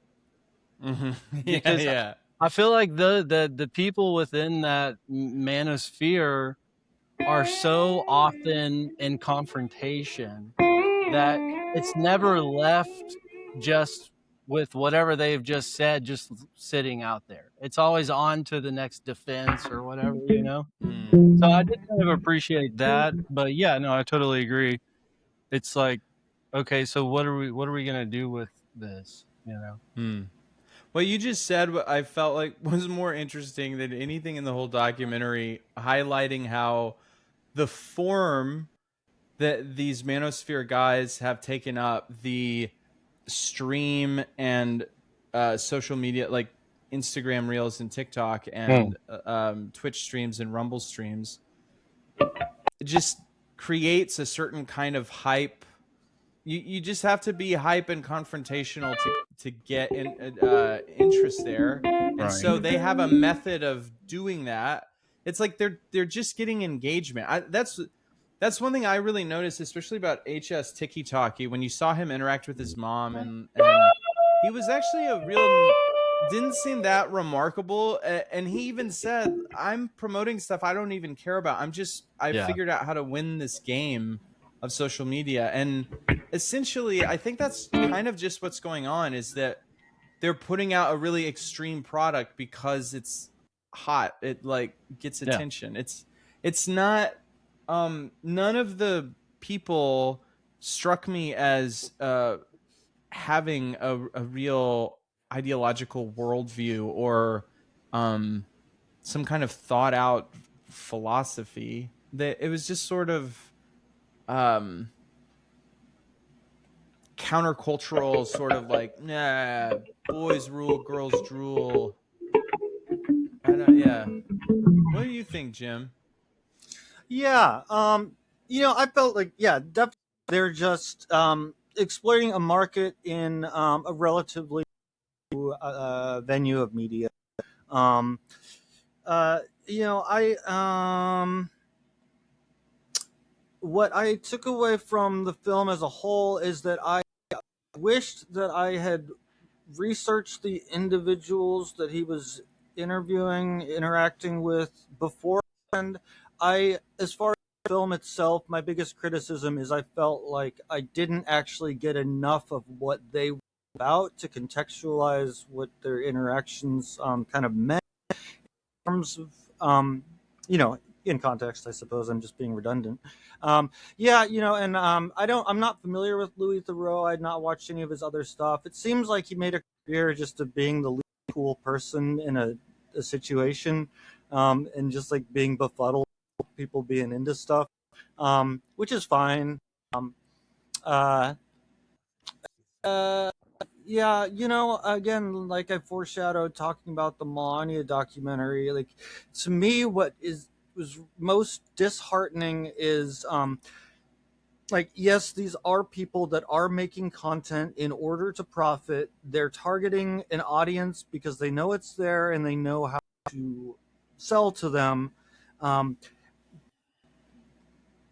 them. Yeah. I feel like the people within that manosphere are so often in confrontation that it's never left just with whatever they've just said, just sitting out there. It's always on to the next defense or whatever, you know? So I did kind of appreciate that, but yeah, no, I totally agree. It's like, okay, so what are we going to do with this, you know? What you just said, what I felt like was more interesting than anything in the whole documentary, highlighting how the form that these Manosphere guys have taken up, the stream and social media, like Instagram Reels and TikTok and Twitch streams and Rumble streams, it just creates a certain kind of hype. You just have to be hype and confrontational to get interest there. And so they have a method of doing that. It's like they're just getting engagement. That's one thing I really noticed, especially about HSTikkyTokky, when you saw him interact with his mom, and he was actually didn't seem that remarkable. And he even said, I'm promoting stuff I don't even care about. I figured out how to win this game of social media. And essentially, I think that's kind of just what's going on, is that they're putting out a really extreme product because it's hot. It like gets attention. It's not, none of the people struck me as having a real ideological worldview or some kind of thought out philosophy. it was just sort of countercultural, sort of like, nah, boys rule, girls drool. Yeah. What do you think, Jim? Yeah, I felt like, definitely they're just exploiting a market in a relatively venue of media. Um, what I took away from the film as a whole is that I wished that I had researched the individuals that he was interacting with before. And as far as the film itself, my biggest criticism is I felt like I didn't actually get enough of what they were about to contextualize what their interactions kind of meant in terms of, in context. I suppose I'm just being redundant. And I'm not familiar with Louis Theroux. I had not watched any of his other stuff. It seems like he made a career just of being the cool person in a situation, and just like being befuddled, people being into stuff, which is fine. Uh, uh, yeah, again, like I foreshadowed talking about the Melania documentary, like to me, was most disheartening is like, yes, these are people that are making content in order to profit. They're targeting an audience because they know it's there and they know how to sell to them.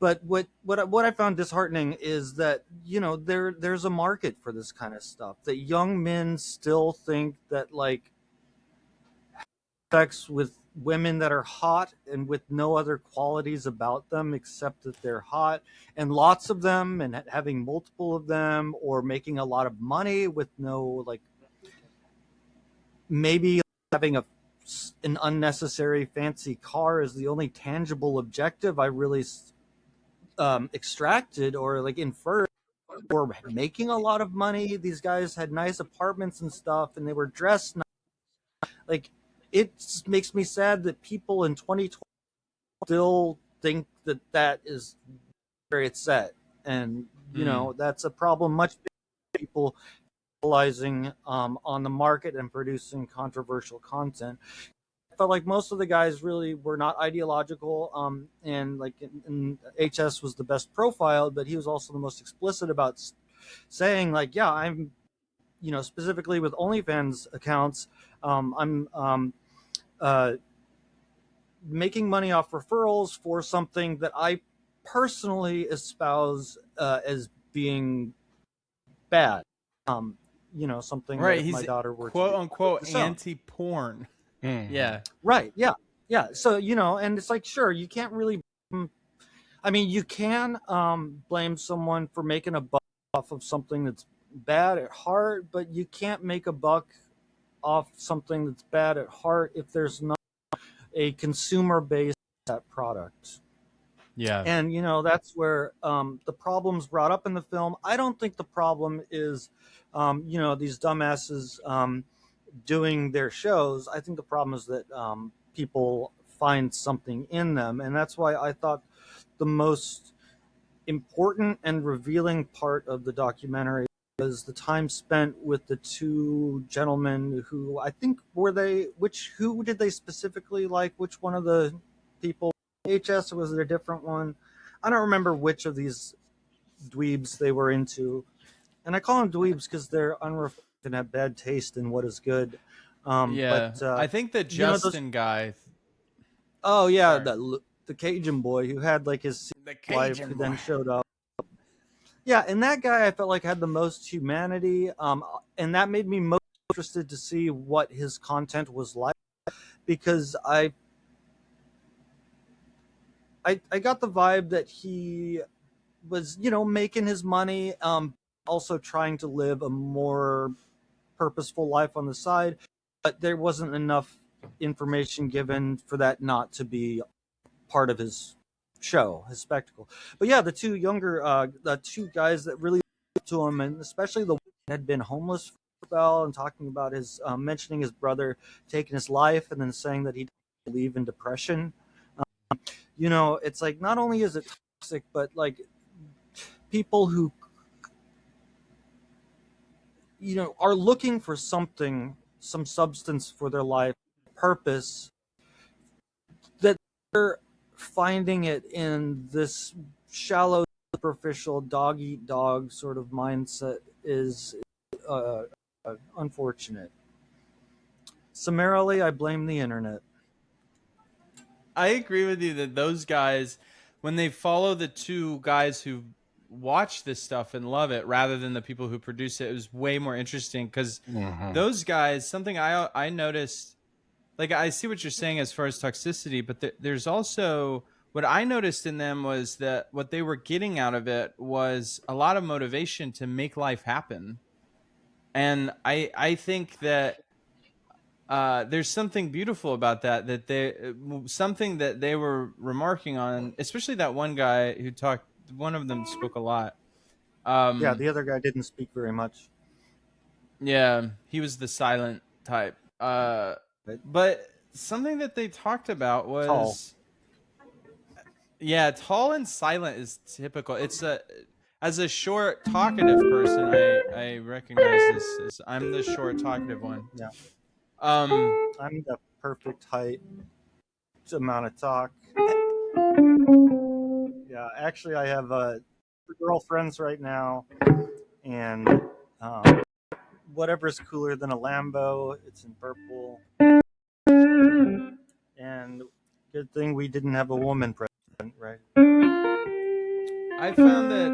But what I found disheartening is that there's a market for this kind of stuff. That young men still think that like sex with women that are hot and with no other qualities about them except that they're hot, and lots of them, and having multiple of them, or making a lot of money with no, like, maybe having an unnecessary fancy car is the only tangible objective I really extracted or like inferred. Or making a lot of money. These guys had nice apartments and stuff, and they were dressed nice. Like, it makes me sad that people in 2020 still think that is where it's at, and that's a problem. Much bigger people capitalizing on the market and producing controversial content. I felt like most of the guys really were not ideological, and like and HS was the best profile, but he was also the most explicit about saying like, yeah, I'm, specifically with OnlyFans accounts, I'm making money off referrals for something that I personally espouse as being bad. Something Right, that if he's my daughter were quote to unquote anti-porn. Yeah. Right. Yeah. Yeah. So, and it's like, sure, you can't really, I mean, you can blame someone for making a buck off of something that's bad at heart, but you can't make a buck off something that's bad at heart if there's not a consumer base that product. Yeah. And that's where the problem's brought up in the film. I don't think the problem is these dumbasses doing their shows. I think the problem is that people find something in them, and that's why I thought the most important and revealing part of the documentary was the time spent with the two gentlemen who I think who did they specifically like? Which one of the people? HS, or was it a different one? I don't remember which of these dweebs they were into. And I call them dweebs because they're unreflected and have bad taste in what is good. But I think the Justin guy. Oh yeah, the Cajun boy who had like his wife who then showed up. Yeah, and that guy I felt like had the most humanity, and that made me most interested to see what his content was like, because I got the vibe that he was, making his money, also trying to live a more purposeful life on the side, but there wasn't enough information given for that not to be part of his show, his spectacle. But yeah, the two guys that really to him, and especially the one that had been homeless for a spell and talking about his mentioning his brother taking his life and then saying that he didn't believe in depression. You know, it's like not only is it toxic, but like people who, you know, are looking for something, some substance for their life, purpose, that they're finding it in this shallow, superficial, dog eat dog sort of mindset is uh, unfortunate. Summarily, I blame the internet. I agree with you that those guys, when they follow the two guys who watch this stuff and love it rather than the people who produce it, it was way more interesting because those guys, something I noticed, like I see what you're saying as far as toxicity, but there's also what I noticed in them was that what they were getting out of it was a lot of motivation to make life happen. And I think that there's something beautiful about that. Something that they were remarking on, especially that one guy who talked. One of them spoke a lot. Yeah, the other guy didn't speak very much. Yeah, he was the silent type. But something that they talked about was Tall. Yeah, tall and silent is typical. It's as a short talkative person, I recognize this as I'm the short talkative one. Yeah. I'm the perfect height, amount of talk. Yeah, actually, I have girlfriends right now, and whatever's cooler than a Lambo, it's in purple. And good thing we didn't have a woman president, right? I found that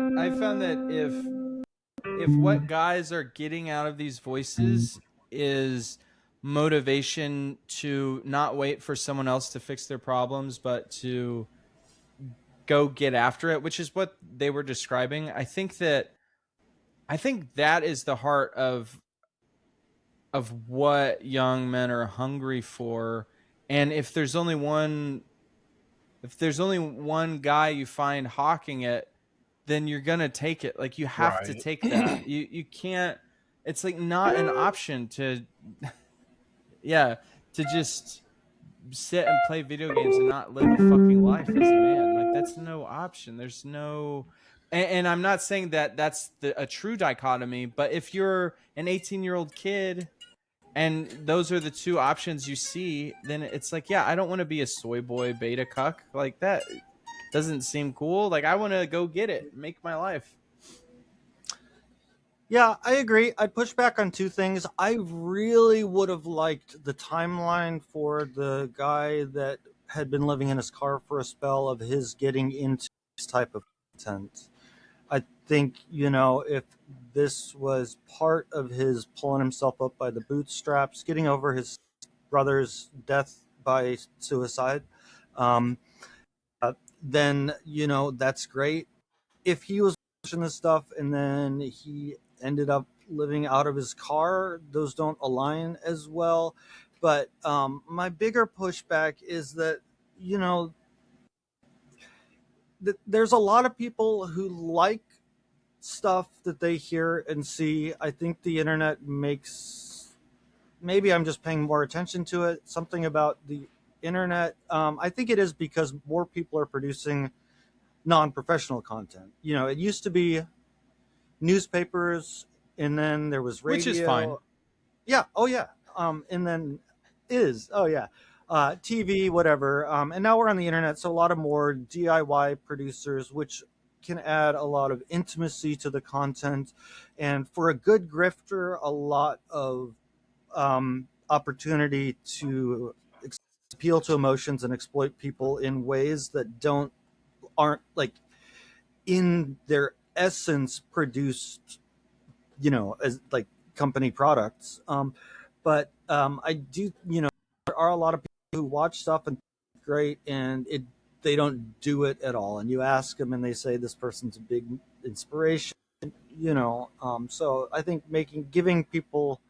if what guys are getting out of these voices is motivation to not wait for someone else to fix their problems, but to go get after it, which is what they were describing. I think that is the heart of what young men are hungry for. And if there's only one guy you find hawking it, then you're gonna take it. Like you have to take that. You can't. It's like not an option to, yeah, to just sit and play video games and not live a fucking life as a man. Like that's no option. There's no, and I'm not saying that that's a true dichotomy. But if you're an 18-year-old kid and those are the two options you see, then it's like, yeah, I don't want to be a soy boy beta cuck. Like that doesn't seem cool. Like I want to go get it, make my life. Yeah, I agree. I'd push back on two things. I really would have liked the timeline for the guy that had been living in his car for a spell of his getting into this type of content. I think, you know, if this was part of his pulling himself up by the bootstraps, getting over his brother's death by suicide, then, you know, that's great. If he was watching this stuff and then he ended up living out of his car, those don't align as well. But my bigger pushback is that, you know, there's a lot of people who like stuff that they hear and see. I think the internet makes, maybe I'm just paying more attention to it, something about the internet. I think it is because more people are producing non-professional content. You know, it used to be newspapers, and then there was radio. Which is fine. Yeah. Oh, yeah. And then TV, whatever. And now we're on the internet, so a lot of more DIY producers, which can add a lot of intimacy to the content. And for a good grifter, a lot of opportunity to appeal to emotions and exploit people in ways that aren't like in their essence produced, you know, as like company products. But I do, you know, there are a lot of people who watch stuff and great, and they don't do it at all. And you ask them, and they say this person's a big inspiration, you know. So I think giving people,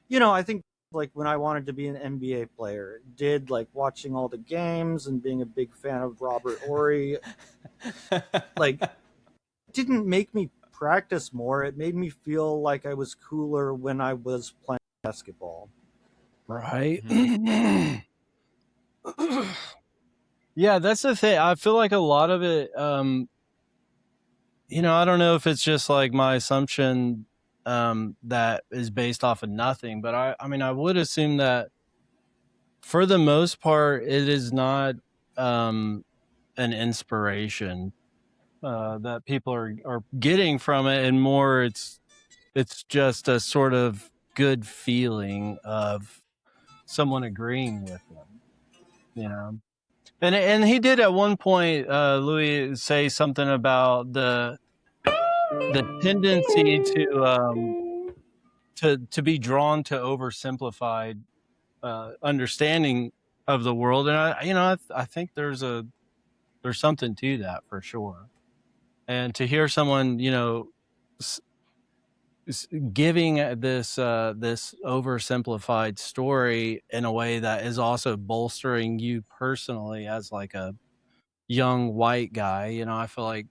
you know, I think like when I wanted to be an NBA player, did like watching all the games and being a big fan of Robert Horry, like didn't make me practice more. It made me feel like I was cooler when I was playing basketball. Right. Yeah, that's the thing. I feel like a lot of it, you know, I don't know if it's just like my assumption that is based off of nothing, but I mean, I would assume that for the most part, it is not an inspiration that people are getting from it, and more it's just a sort of good feeling of someone agreeing with them, you know. And he did at one point, Louis, say something about the tendency to be drawn to oversimplified understanding of the world, and I think there's something to that for sure. And to hear someone, you know, giving this this oversimplified story in a way that is also bolstering you personally as like a young white guy, you know, I feel like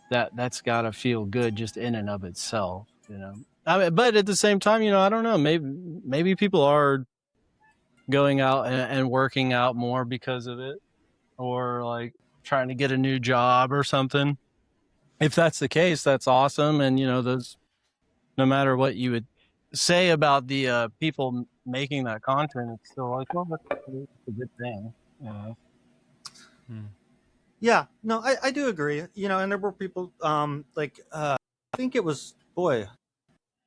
that's got to feel good just in and of itself, you know. I mean, but at the same time, you know, I don't know, maybe people are going out and working out more because of it, or like trying to get a new job or something. If that's the case, that's awesome. And you know, those, no matter what you would say about the people making that content, it's still like, well, that's a good thing, you know. Yeah, no, I do agree. You know, and there were people I think it was, boy,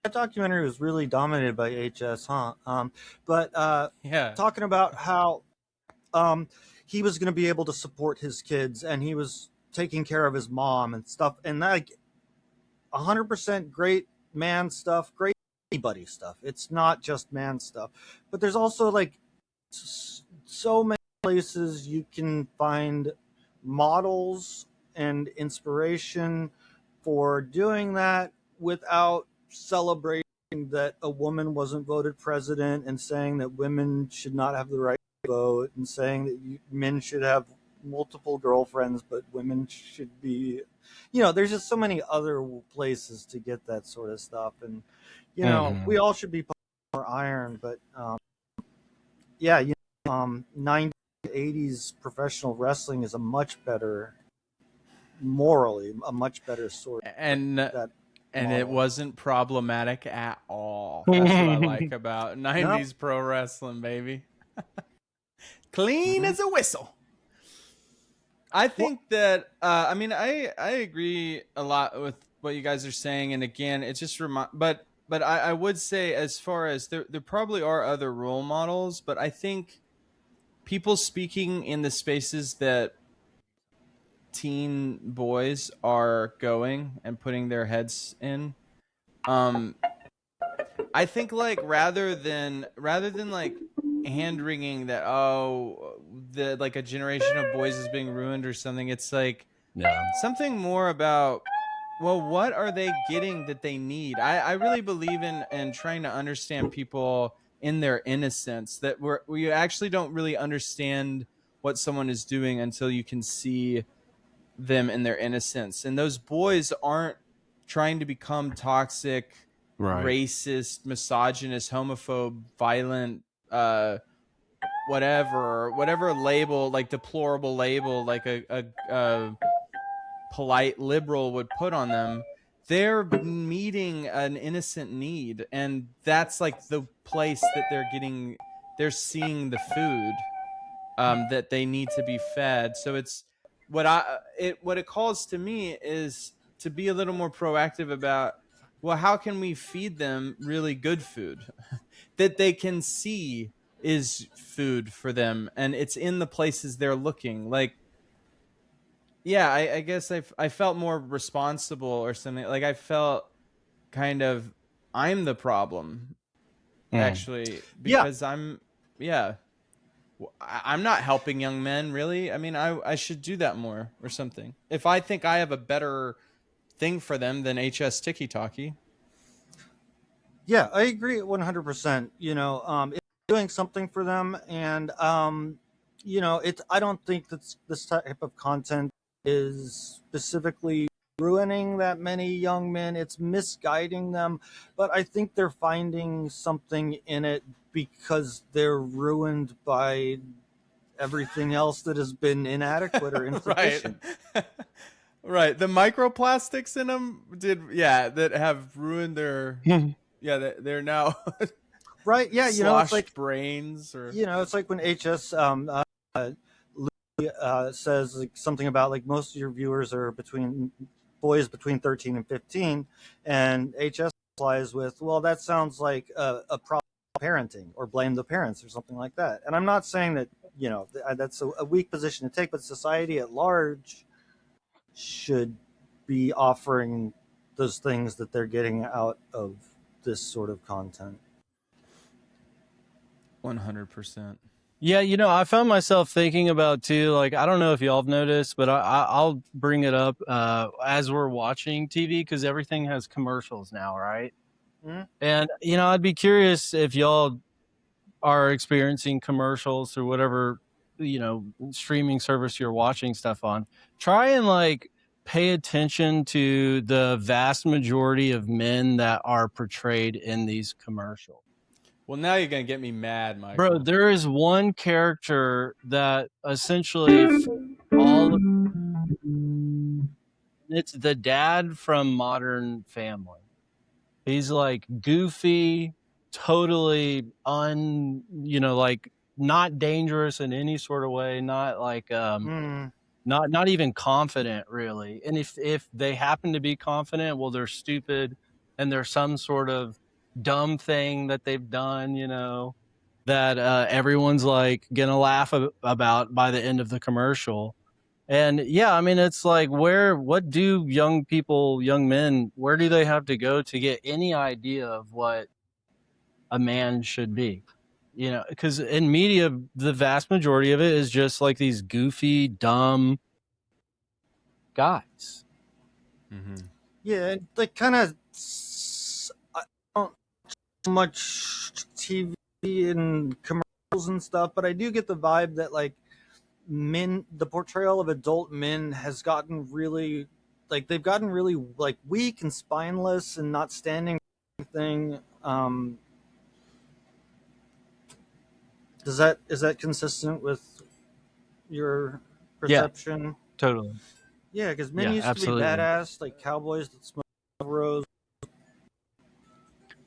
that documentary was really dominated by HS, huh? Yeah. Talking about how he was going to be able to support his kids, and he was taking care of his mom and stuff, and like 100% great man stuff, great anybody stuff. It's not just man stuff, but there's also like so many places you can find models and inspiration for doing that without celebrating that a woman wasn't voted president, and saying that women should not have the right to vote, and saying that men should have multiple girlfriends but women should be, you know, there's just so many other places to get that sort of stuff. And you know, we all should be more iron, but yeah, you know, 90s, 80s professional wrestling is a much better, morally, a much better sort. And that and model. it wasn't problematic at all. That's what I like about 90s pro wrestling, baby. Clean as a whistle. I think that I mean I agree a lot with what you guys are saying, and again, it's just but I would say, as far as there probably are other role models, but I think people speaking in the spaces that teen boys are going and putting their heads in, I think, like, rather than like hand wringing that, oh, the like a generation of boys is being ruined or something, it's like something more about, well, what are they getting that they need? I really believe in trying to understand people in their innocence, that we actually don't really understand what someone is doing until you can see them in their innocence. And those boys aren't trying to become toxic, racist, misogynist, homophobe, violent, whatever label, like deplorable label, like a polite liberal would put on them. They're meeting an innocent need, and that's like the place that they're seeing the food that they need to be fed. So it's what it calls to me is to be a little more proactive about, well, how can we feed them really good food that they can see is food for them, and it's in the places they're looking. Like, yeah, I guess I felt more responsible or something. Like, I felt kind of, I'm the problem, actually, because I'm not helping young men, really. I mean, I should do that more or something. If I think I have a better thing for them than HSTikkyTokky. Yeah, I agree 100%. You know, it's doing something for them, and you know, I don't think that this type of content is specifically ruining that many young men. It's misguiding them, but I think they're finding something in it because they're ruined by everything else that has been inadequate or insufficient. Right. Right. The microplastics in them that have ruined their they're now right. Yeah, it's like brains, or it's like when HS says like something about like most of your viewers are boys between 13 and 15, and HS replies with, well, that sounds like a problem parenting, or blame the parents or something like that. And I'm not saying that that's a weak position to take, but society at large should be offering those things that they're getting out of this sort of content. 100%. Yeah, I found myself thinking about too, like, I don't know if y'all have noticed, but I'll bring it up as we're watching TV, because everything has commercials now, right? Mm-hmm. And, I'd be curious if y'all are experiencing commercials through whatever, streaming service you're watching stuff on. Try and, like, pay attention to the vast majority of men that are portrayed in these commercials. Well, now you're going to get me mad, Michael. Bro, there is one character that essentially it's the dad from Modern Family. He's like goofy, totally like not dangerous in any sort of way, not like not even confident really. And if they happen to be confident, well, they're stupid, and there's some sort of dumb thing that they've done, that everyone's like gonna laugh about by the end of the commercial. And yeah, I mean, it's like, what do young men, where do they have to go to get any idea of what a man should be? Because in media, the vast majority of it is just like these goofy, dumb guys. Mm-hmm. Yeah, they kind of, I don't much TV and commercials and stuff, but I do get the vibe that like the portrayal of adult men has gotten really, like, they've gotten really like weak and spineless and not standing for anything. Is that consistent with your perception? Yeah, totally. Yeah, because men used absolutely to be badass, like cowboys that smoke Marlboros,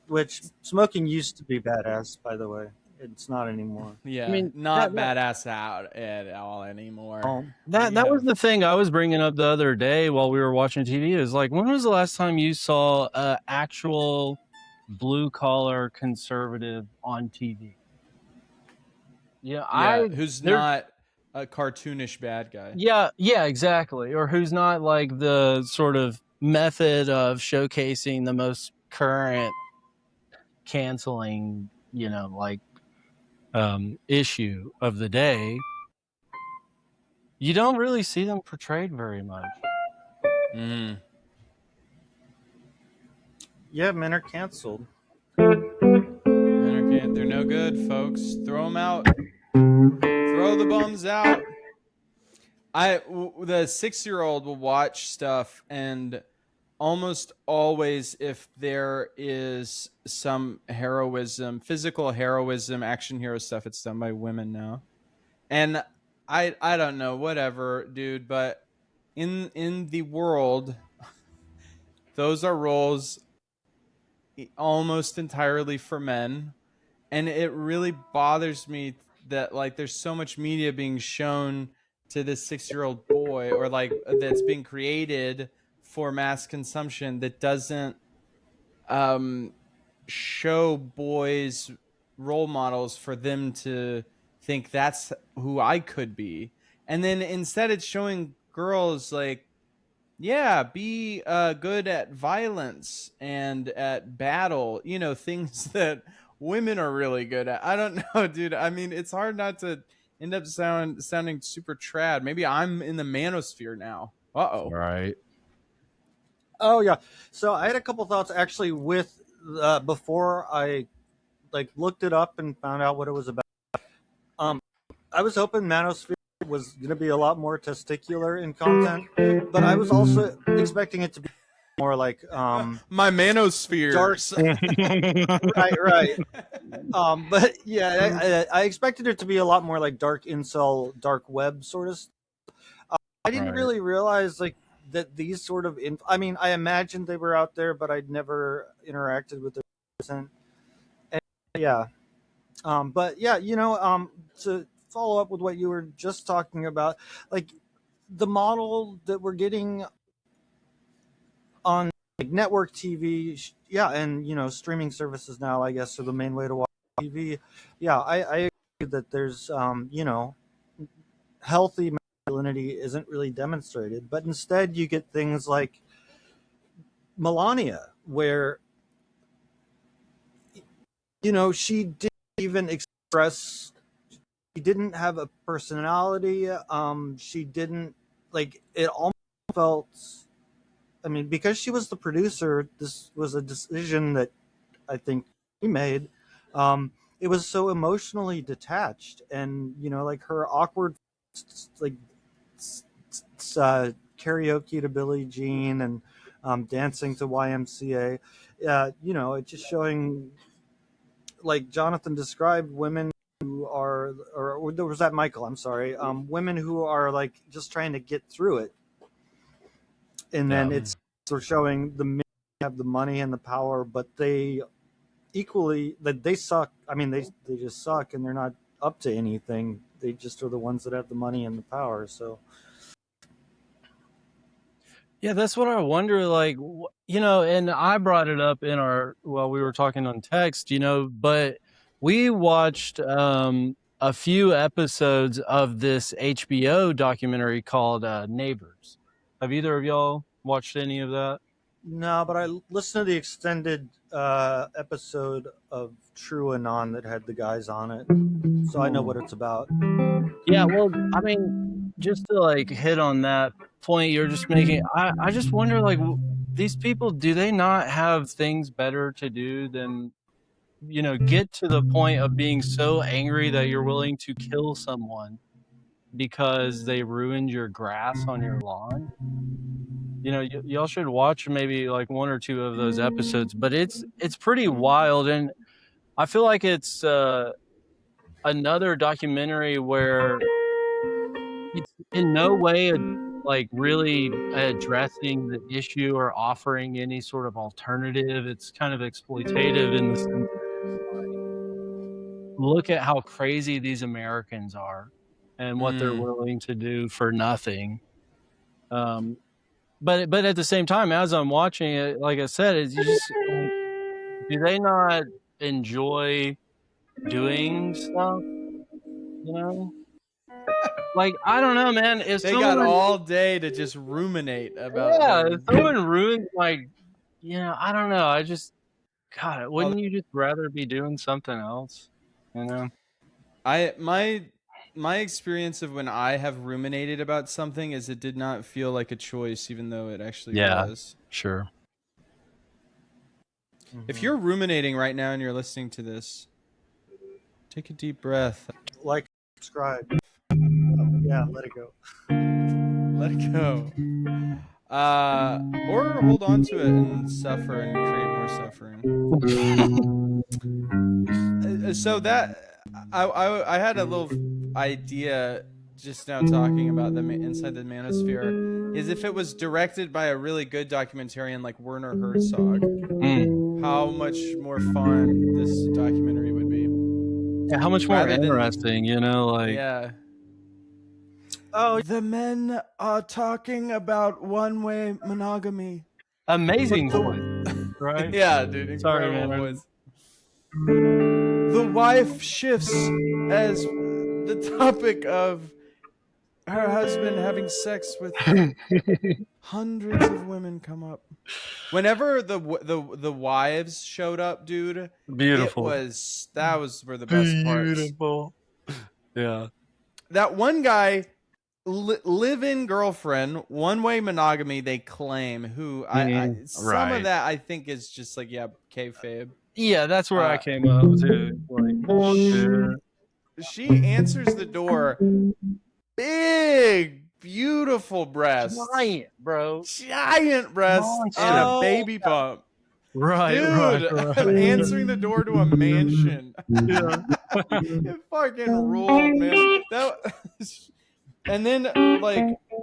which smoking used to be badass, by the way. It's not anymore. Yeah, I mean, not badass out at all anymore. That was the thing I was bringing up the other day while we were watching TV. Is like, when was the last time you saw an actual blue-collar conservative on TV? Who's not a cartoonish bad guy. Yeah, exactly. Or who's not like the sort of method of showcasing the most current canceling, issue of the day. You don't really see them portrayed very much. Yeah, men are canceled. They're no good, folks. Throw them out. Throw the bums out. The 6-year-old will watch stuff, and almost always, if there is some heroism, physical heroism, action hero stuff, it's done by women now. And I don't know, whatever, dude, but in the world, those are roles almost entirely for men. And it really bothers me that, like, there's so much media being shown to this 6-year-old boy, or like that's being created for mass consumption, that doesn't show boys role models for them to think that's who I could be. And then instead it's showing girls like, yeah, be good at violence and at battle, things that women are really good at. I don't know, dude. I mean, it's hard not to end up sounding super trad. Maybe I'm in the manosphere now. Uh-oh. Right. Oh, yeah. So I had a couple thoughts actually with before I looked it up and found out what it was about. I was hoping Manosphere was going to be a lot more testicular in content, but I was also expecting it to be more like my manosphere. Right. But yeah, I expected it to be a lot more like dark incel, dark web sort of stuff. I didn't really realize like that these sort of I mean, I imagined they were out there, but I'd never interacted with them. And yeah. But yeah, to follow up with what you were just talking about, like the model that we're getting on like network TV, yeah, and streaming services now, I guess, are the main way to watch TV. Yeah, I agree that there's healthy masculinity isn't really demonstrated, but instead you get things like Melania, where she didn't even express. She didn't have a personality. She didn't like it. Almost felt. I mean, because she was the producer, this was a decision that I think he made. It was so emotionally detached, and like her awkward, like karaoke to Billie Jean and dancing to YMCA. It's just showing, like Jonathan described, women who are, or was that Michael? I'm sorry. Women who are like just trying to get through it, and then it's sort of showing the men have the money and the power, but they equally that they suck. I mean, they just suck, and they're not up to anything. They just are the ones that have the money and the power. So. Yeah, that's what I wonder. Like, and I brought it up while we were talking on text, but we watched a few episodes of this HBO documentary called Neighbors. Have either of y'all watched any of that? No, but I listened to the extended episode of True Anon that had the guys on it, so I know what it's about. Yeah, well, I mean, just to like hit on that point you're just making, I just wonder, like, these people, do they not have things better to do than get to the point of being so angry that you're willing to kill someone because they ruined your grass on your lawn? Y'all should watch maybe like one or two of those episodes, but it's pretty wild, and I feel like it's another documentary where it's in no way like really addressing the issue or offering any sort of alternative. It's kind of exploitative in the sense that it's like, look at how crazy these Americans are and what they're willing to do for nothing. But at the same time, as I'm watching it, like I said, do they not enjoy doing stuff? Like, I don't know, man. If they got all day to just ruminate about. Yeah, if someone ruins, like, I don't know. God, wouldn't you just rather be doing something else? My experience of when I have ruminated about something is it did not feel like a choice, even though it actually was. Sure. If you're ruminating right now and you're listening to this, take a deep breath. Like, subscribe. Yeah, let it go. Let it go. Or hold on to it and suffer and create more suffering. So that I had a little idea just now talking about the inside the Manosphere is if it was directed by a really good documentarian like Werner Herzog, how much more fun this documentary would be. Yeah, how much more interesting, Yeah. Oh, the men are talking about one-way monogamy. Amazing voice, right? Yeah, dude. Sorry, man. Voice. The wife shifts as the topic of her husband having sex with hundreds of women come up. Whenever the wives showed up, dude, beautiful. That was where the best parts. Beautiful. Yeah. That one guy, live-in girlfriend, one-way monogamy, they claim, who some of that I think is just like, kayfabe. Yeah, that's where I came up to. Like, she answers the door, big beautiful breasts. Giant, bro. Giant breasts Monster. and a baby pump. Right, Dude, right. I'm answering the door to a mansion. Yeah. It fucking ruled, man. And then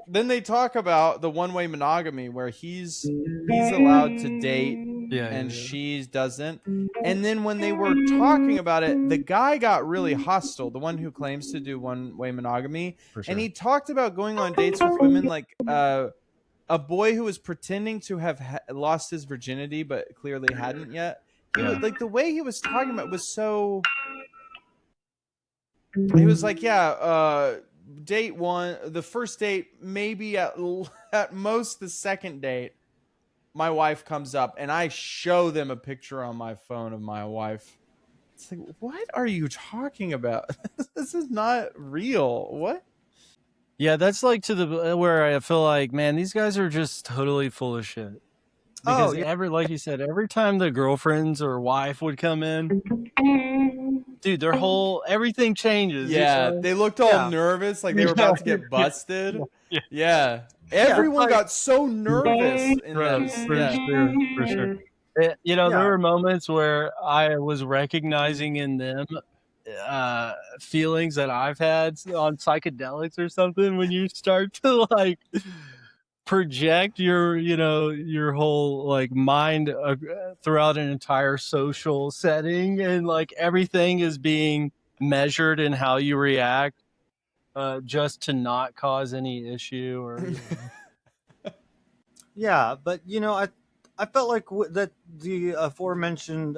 then they talk about the one-way monogamy where he's allowed to date and she doesn't. And then when they were talking about it, the guy got really hostile, the one who claims to do one-way monogamy. For sure. And he talked about going on dates with women like a boy who was pretending to have lost his virginity but clearly hadn't yet. He was, like, the way he was talking about was so... He was like, date one, the first date, maybe at most the second date, my wife comes up and I show them a picture on my phone of my wife. It's like, what are you talking about? This is not real. What? Yeah, that's like to the where I feel like, man, these guys are just totally full of shit. Because like you said, every time the girlfriends or wife would come in, dude, everything changes. Yeah, they looked all nervous, like they were about to get busted. Yeah. Everyone got so nervous in those. For sure. There were moments where I was recognizing in them feelings that I've had on psychedelics or something when you start to like project your whole like mind throughout an entire social setting, and like everything is being measured in how you react just to not cause any issue or Yeah, but I felt like that the aforementioned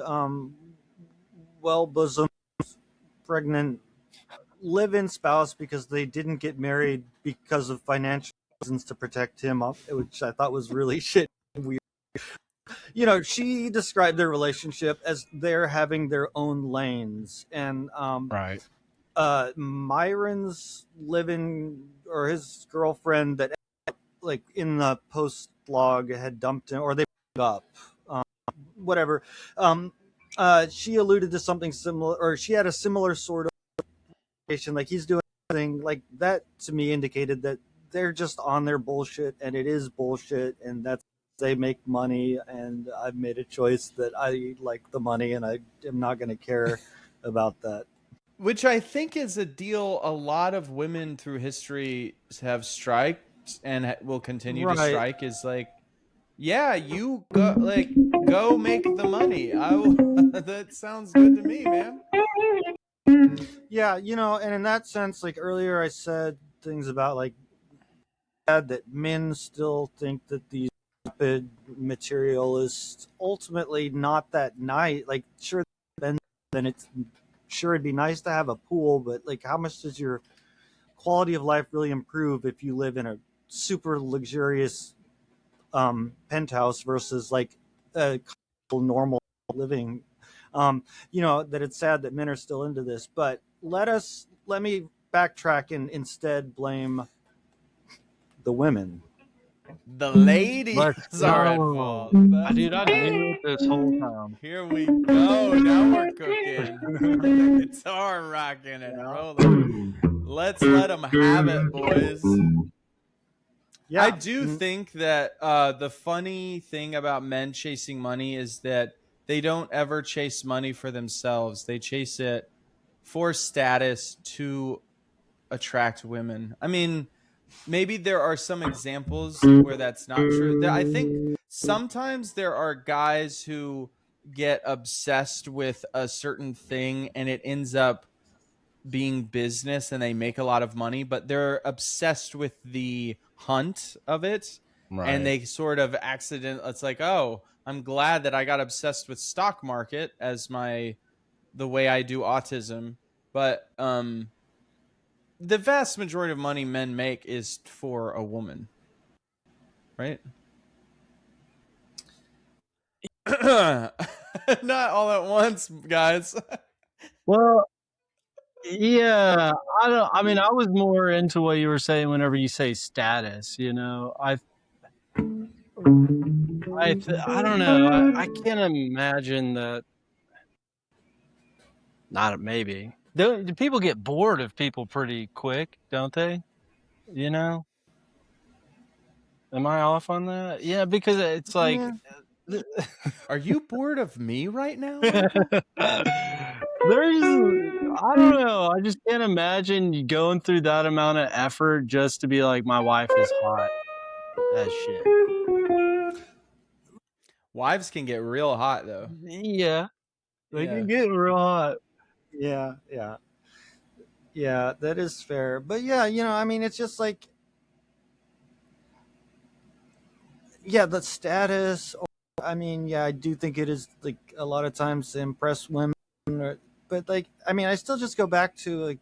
well-bosom pregnant live-in spouse, because they didn't get married because of financial reasons to protect him up, which I thought was really shit weird. She described their relationship as they're having their own lanes, and right. Myron's living, or his girlfriend that like in the post log had dumped him, or they broke up, whatever. She alluded to something similar, or she had a similar sort of like he's doing something like that. To me indicated that they're just on their bullshit, and it is bullshit, and that's they make money, and I've made a choice that I like the money, and I am not going to care about that. Which I think is a deal a lot of women through history have striked and will continue to strike, is like, yeah, you go make the money. That sounds good to me, man. Yeah, and in that sense, like earlier I said things about like that men still think that these stupid materialists ultimately not that nice. Like, sure, then it's sure it'd be nice to have a pool, but like, how much does your quality of life really improve if you live in a super luxurious penthouse versus like a normal living? That it's sad that men are still into this, but let me backtrack and instead blame the women. The ladies are at fault. Dude, I knew it this whole time. Here we go. Now we're cooking. The guitar rocking and rolling. Let's let them have it, boys. Yeah. I do think that the funny thing about men chasing money is that they don't ever chase money for themselves. They chase it for status to attract women. I mean, maybe there are some examples where that's not true. I think sometimes there are guys who get obsessed with a certain thing and it ends up being business and they make a lot of money, but they're obsessed with the hunt of it. Right. And they sort of it's like, oh, I'm glad that I got obsessed with stock market as the way I do autism. But the vast majority of money men make is for a woman, right? Not all at once, guys. Well, yeah, I mean, I was more into what you were saying whenever you say status, I don't know. I can't imagine that. Not maybe. Do people get bored of people pretty quick, don't they? Am I off on that? Yeah, because it's like. Yeah. Are you bored of me right now? There's, I don't know. I just can't imagine you going through that amount of effort just to be like, my wife is hot as shit. Wives can get real hot though. Yeah, they can get real hot. Yeah, that is fair. But yeah, I mean, it's just like, yeah, the status. I mean, yeah, I do think it is like a lot of times to impress women, but like, I mean, I still just go back to like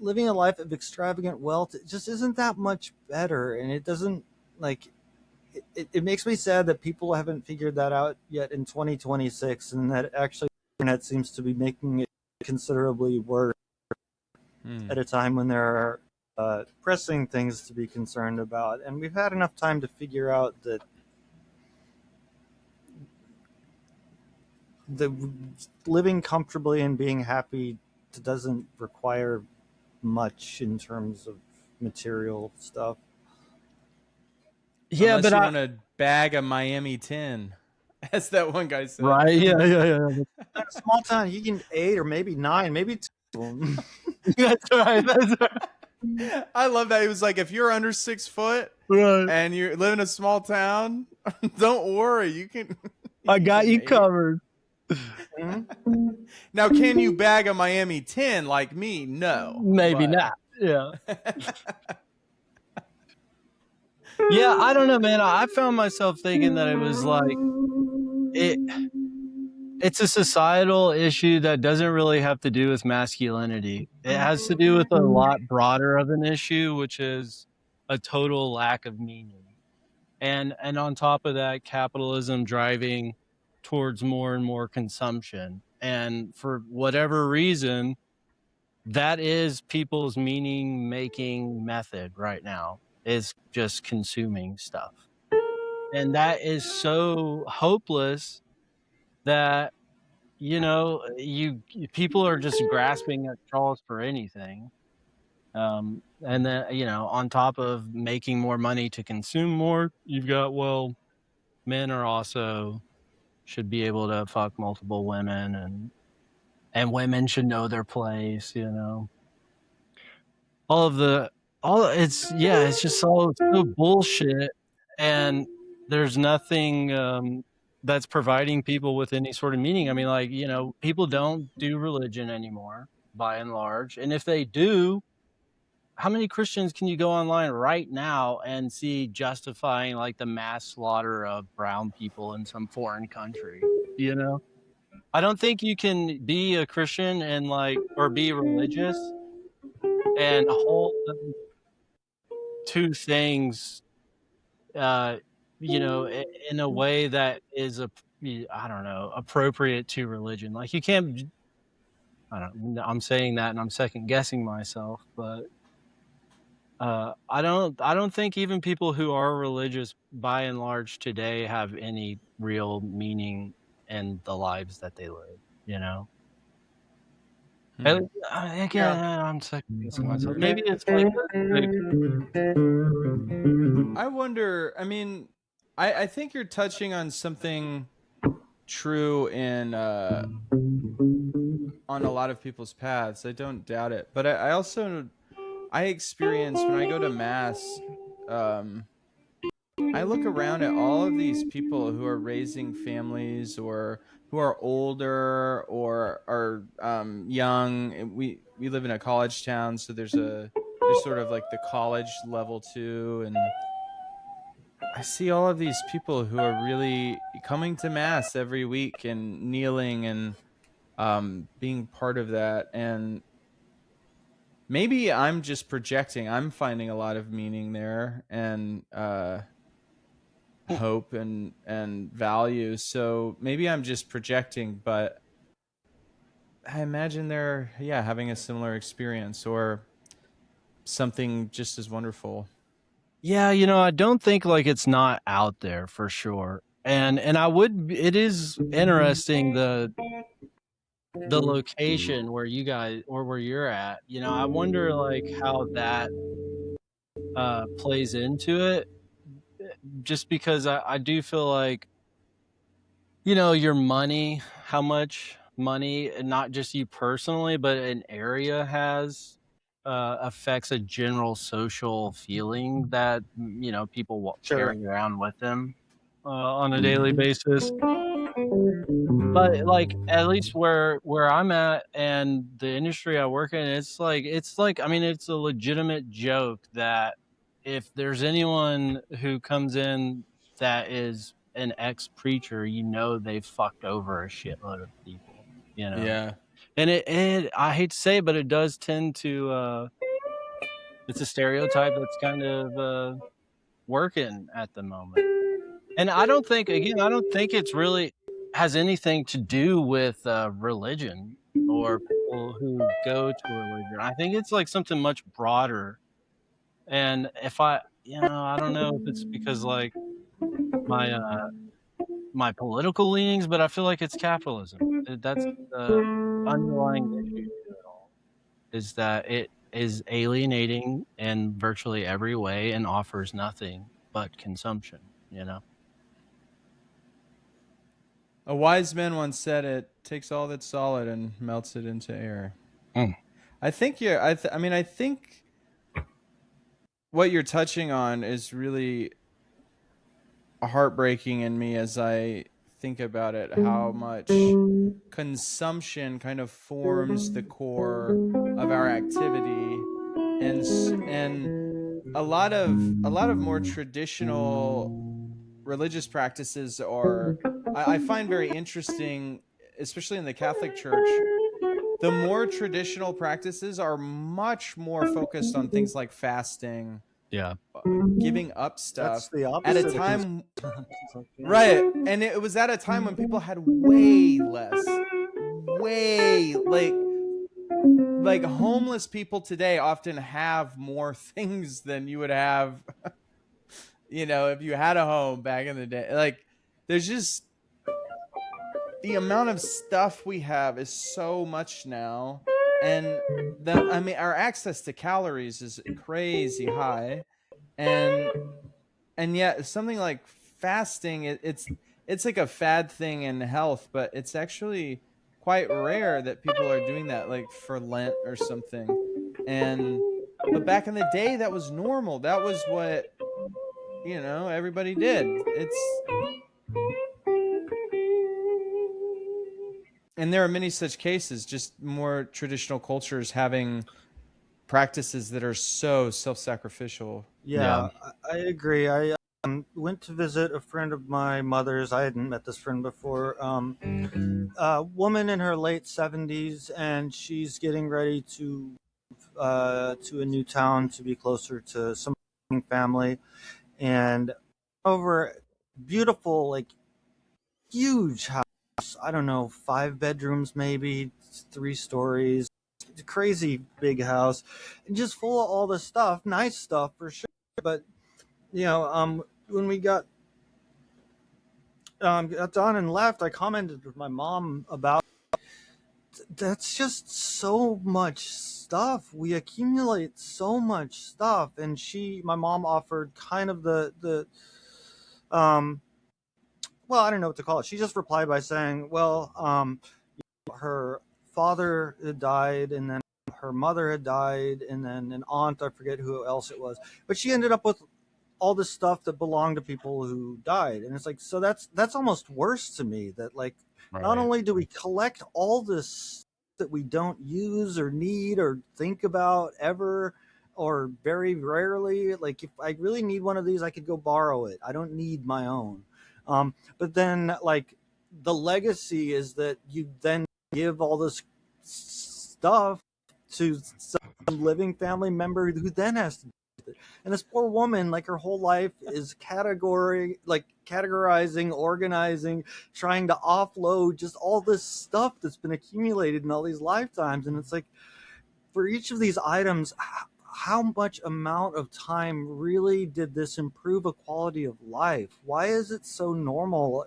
living a life of extravagant wealth. It just isn't that much better, and it doesn't like. It makes me sad that people haven't figured that out yet in 2026, and that actually the internet seems to be making it considerably worse at a time when there are pressing things to be concerned about. And we've had enough time to figure out that the living comfortably and being happy doesn't require much in terms of material stuff. Yeah, unless but you want a bag of Miami 10, as that one guy said. Right? Yeah. In a small town, you can 8 or maybe 9, maybe 2. That's right. I love that. He was like, if you're under 6 foot and you live in a small town, don't worry. You can. I got you covered. Now, can you bag a Miami 10 like me? No. Maybe not. Yeah. Yeah, I don't know, man. I found myself thinking that it was like it's a societal issue that doesn't really have to do with masculinity. It has to do with a lot broader of an issue, which is a total lack of meaning. And on top of that, capitalism driving towards more and more consumption. And for whatever reason, that is people's meaning making method right now, is just consuming stuff. And that is so hopeless that, people are just grasping at straws for anything. And then, on top of making more money to consume more, you've got, well, men are also should be able to fuck multiple women, and women should know their place, it's just all so bullshit. And there's nothing that's providing people with any sort of meaning. I mean, like, people don't do religion anymore by and large. And if they do, how many Christians can you go online right now and see justifying like the mass slaughter of brown people in some foreign country? I don't think you can be a Christian and or be religious and hold two things, in a way that is appropriate to religion. Like, you can't. I'm saying that and I'm second guessing myself, but I don't think even people who are religious by and large today have any real meaning in the lives that they live, Again, I'm second guessing myself. Maybe it's like I wonder, I mean, I think you're touching on something true in on a lot of people's paths. I don't doubt it. But I also experience when I go to mass, I look around at all of these people who are raising families or who are older or are young. We live in a college town, so there's sort of like the college level too, and I see all of these people who are really coming to mass every week and kneeling and being part of that. And maybe I'm just projecting. I'm finding a lot of meaning there and hope and value. So maybe I'm just projecting, but I imagine they're having a similar experience or something just as wonderful. Yeah, I don't think it's not out there for sure. And it is interesting the location where you guys or where you're at. I wonder how that plays into it. just because I do feel like, your money, how much money, and not just you personally, but an area has, affects a general social feeling that, people Sure. carry around with them on a daily basis. But like at least where I'm at and the industry I work in, it's like I mean it's a legitimate joke that if there's anyone who comes in that is an ex preacher, they fucked over a shitload of people, Yeah. and it I hate to say it, but it does tend to it's a stereotype that's kind of working at the moment. And I don't think it's really has anything to do with religion or people who go to religion. I think it's like something much broader. And if I don't know if it's because like my my political leanings, but I feel like it's capitalism. That's the underlying issue to it all. Is that it is alienating in virtually every way and offers nothing but consumption, A wise man once said, "It takes all that's solid and melts it into air." Mm. I think you're. I mean, I think what you're touching on is really heartbreaking in me as I think about it. How much consumption kind of forms the core of our activity, and a lot of more traditional religious practices are I find very interesting, especially in the Catholic Church. The more traditional practices are much more focused on things like fasting, Yeah. giving up stuff That's the at a opposite. time, right? And it was at a time when people had way less, way like homeless people today often have more things than you would have, if you had a home back in the day. Like, there's just the amount of stuff we have is so much now, and our access to calories is crazy high, and yet something like fasting, it's like a fad thing in health, but it's actually quite rare that people are doing that, like for Lent or something. But back in the day, that was normal. That was what everybody did. And there are many such cases, just more traditional cultures having practices that are so self-sacrificial. Yeah, I agree. I went to visit a friend of my mother's. I hadn't met this friend before. A woman in her late 70s, and she's getting ready to a new town to be closer to some family, and over beautiful, like huge house. I don't know, 5 bedrooms, maybe 3 stories. Crazy big house, and just full of all this stuff, nice stuff for sure. But when we got done and left, I commented with my mom about that's just so much stuff. We accumulate so much stuff, and my mom offered kind of the well, I don't know what to call it. She just replied by saying, well, her father had died, and then her mother had died, and then an aunt, I forget who else it was, but she ended up with all this stuff that belonged to people who died. And it's like, so that's almost worse to me, that like, not only do we collect all this that we don't use or need or think about ever, or very rarely, like if I really need one of these, I could go borrow it. I don't need my own. But then like the legacy is that you then give all this stuff to some living family member who then has to. And this poor woman, like her whole life is categorizing, organizing, trying to offload just all this stuff that's been accumulated in all these lifetimes. And it's like, for each of these items, how much amount of time really did this improve a quality of life? Why is it so normal?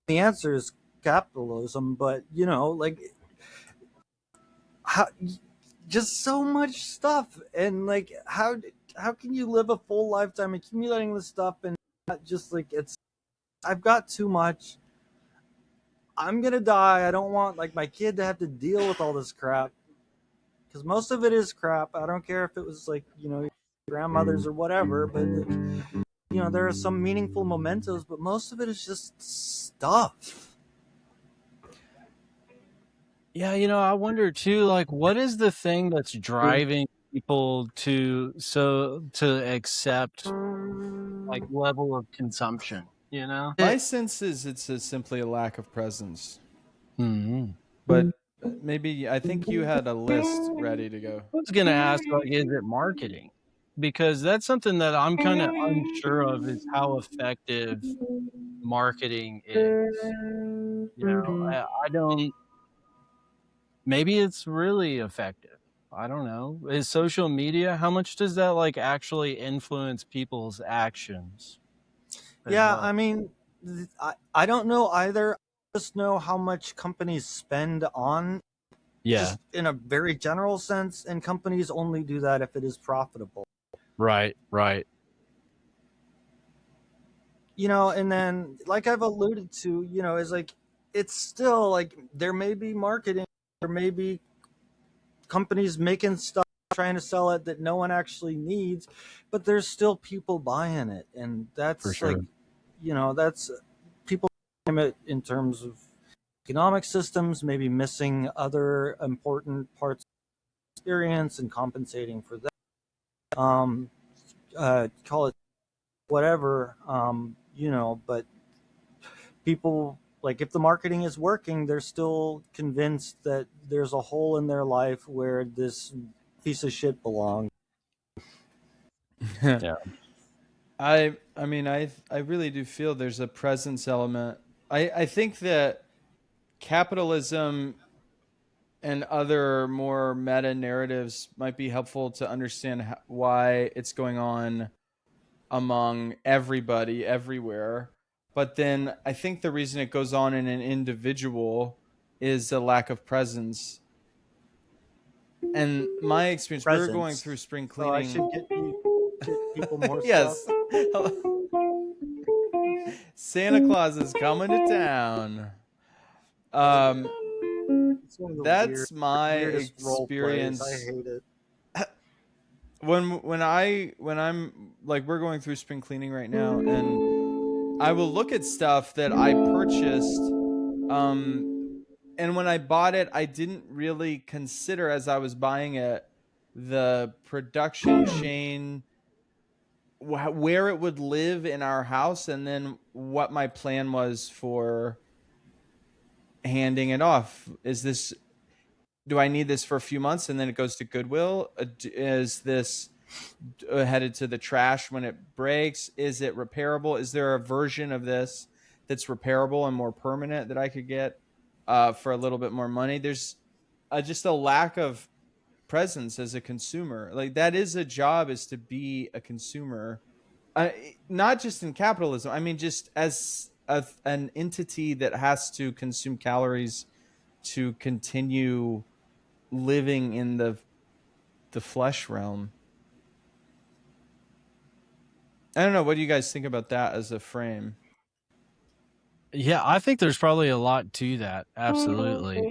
The answer is capitalism, but like how just so much stuff. And like, how how can you live a full lifetime accumulating this stuff and not just like I've got too much. I'm gonna die. I don't want like my kid to have to deal with all this crap because most of it is crap. I don't care if it was like grandmothers or whatever, but there are some meaningful mementos, but most of it is just stuff. Yeah, I wonder too, like, what is the thing that's driving people to accept like level of consumption? My sense is it's simply a lack of presence. Mm-hmm. But maybe I think you had a list ready to go. I was gonna ask, like, is it marketing? Because that's something that I'm kind of unsure of, is how effective marketing is. I don't. Maybe it's really effective. I don't know. Is social media, how much does that like actually influence people's actions? Yeah, well? I mean, I don't know either. I just know how much companies spend on, just in a very general sense, and companies only do that if it is profitable. Right. And then, like I've alluded to, is like, it's still like there may be marketing, there may be companies making stuff, trying to sell it that no one actually needs, but there's still people buying it. And that's for sure. Like, that's people in terms of economic systems, maybe missing other important parts of the experience and compensating for that. Call it whatever, but people, like, if the marketing is working, they're still convinced that there's a hole in their life where this piece of shit belongs. Yeah. I mean, I really do feel there's a presence element. I think that capitalism and other more meta narratives might be helpful to understand why it's going on among everybody everywhere. But then I think the reason it goes on in an individual is a lack of presence. And my experience, we were going through spring cleaning. So I should get people more yes. stuff. Santa Claus is coming to town. That's my experience. I hate it. When I'm like, we're going through spring cleaning right now, and I will look at stuff that I purchased, and when I bought it, I didn't really consider, as I was buying it, the production chain, where it would live in our house, and then what my plan was for handing it off. Do I need this for a few months and then it goes to Goodwill? Is this headed to the trash when it breaks? Is it repairable? Is there a version of this that's repairable and more permanent that I could get for a little bit more money? There's just a lack of presence as a consumer. Like, that is a job, is to be a consumer, not just in capitalism. I mean, just as an entity that has to consume calories to continue living in the flesh realm. I don't know. What do you guys think about that as a frame? Yeah, I think there's probably a lot to that. Absolutely.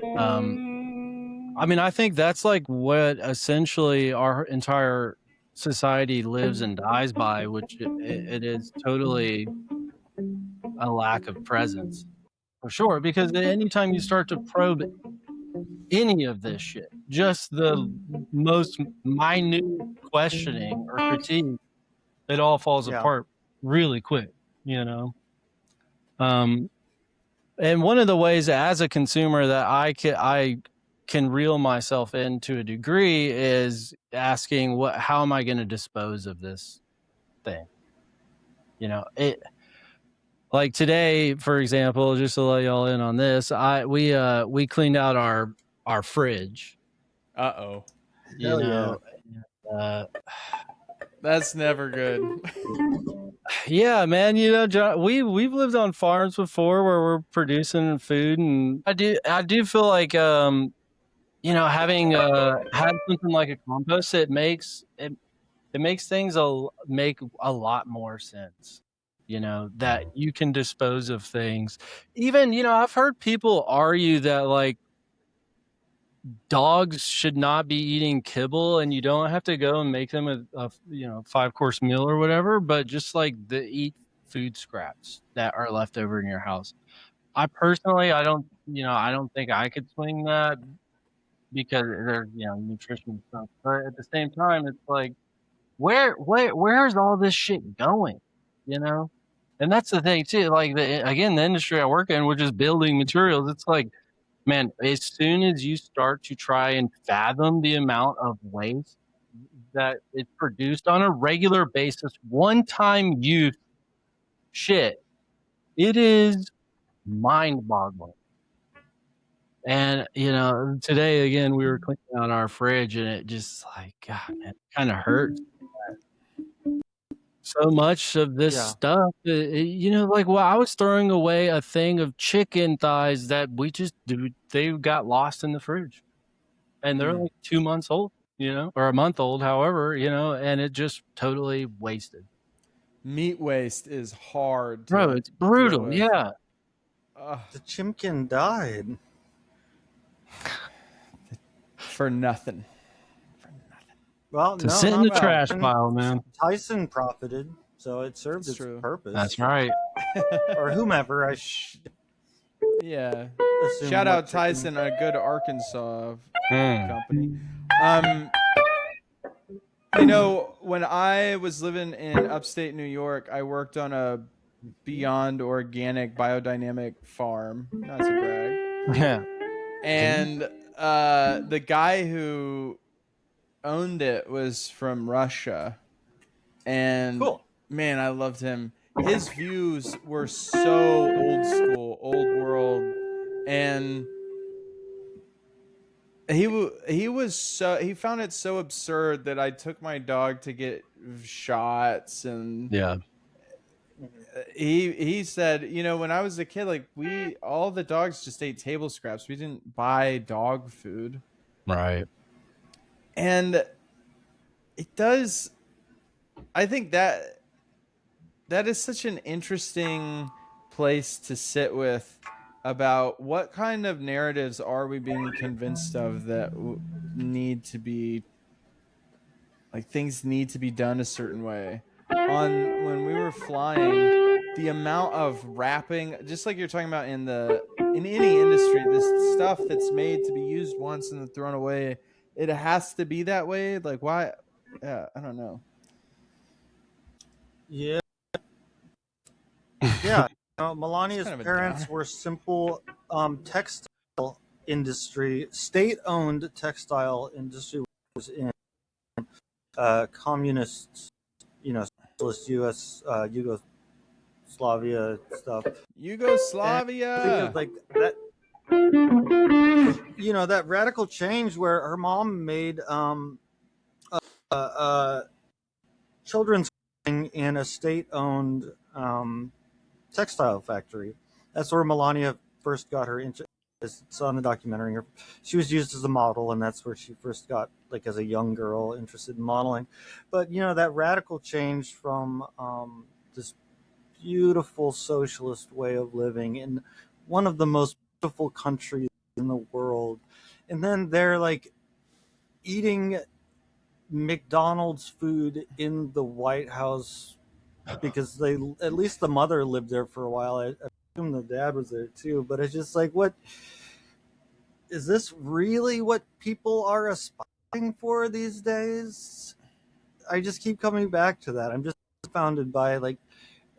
I mean, I think that's like what essentially our entire society lives and dies by, which it is totally a lack of presence, for sure. Because anytime you start to probe any of this shit, just the most minute questioning or critique, it all falls apart really quick, And one of the ways as a consumer that I can reel myself in to a degree is asking, how am I going to dispose of this thing? Like today, for example, just to let y'all in on this, we cleaned out our fridge. That's never good. Yeah, man. John, we've lived on farms before where we're producing food, and I do feel like having had something like a compost, it makes it it makes things make a lot more sense. You know, that you can dispose of things. Even, you know, I've heard people argue that like dogs should not be eating kibble, and you don't have to go and make them a 5-course meal or whatever, but just like eat food scraps that are left over in your house. I personally, I don't think I could swing that because there's, nutrition stuff. But at the same time, it's like, where's all this shit going? You know? And that's the thing too. Like again, the industry I work in, which is building materials, it's like, man, as soon as you start to try and fathom the amount of waste that is produced on a regular basis, one-time use shit, it is mind-boggling. And, today, again, we were cleaning out our fridge, and it just like, God, man, it kind of hurts. So much of this stuff, like, well, I was throwing away a thing of chicken thighs that they got lost in the fridge. And they're like 2 months old, or a month old, however, and it just totally wasted. Meat waste is hard. Bro, it's brutal. Yeah. The chimkin died. For nothing. Well, to sit in the trash pile, man. Tyson profited, so it served its purpose. That's right. Or whomever. Yeah. Shout out Tyson, a good Arkansas company. When I was living in upstate New York, I worked on a beyond organic biodynamic farm. Not to brag. Yeah. And the guy who owned it was from Russia. And cool. Man, I loved him. His views were so old school, old world, and he found it so absurd that I took my dog to get shots, and he said, when I was a kid, like all the dogs just ate table scraps. We didn't buy dog food. Right. And it does, I think that is such an interesting place to sit with about what kind of narratives are we being convinced of that need to be, like, things need to be done a certain way. When we were flying, the amount of wrapping, just like you're talking about in any industry, this stuff that's made to be used once and then thrown away, it has to be that way. Like, why? Yeah, I don't know. Yeah. Yeah. Melania's parents were simple textile industry, state-owned textile industry was in communist, socialist U.S. Yugoslavia stuff. Yugoslavia. Like that. That radical change where her mom made children's clothing in a state-owned textile factory. That's where Melania first got her interest. It's on the documentary. She was used as a model, and that's where she first got, like, as a young girl, interested in modeling. But that radical change from this beautiful socialist way of living in one of the most beautiful countries in the world, and then they're like eating McDonald's food in the White House because at least the mother lived there for a while. I assume the dad was there too, but it's just like, what is this really what people are aspiring for these days? I just keep coming back to that. I'm just confounded by, like,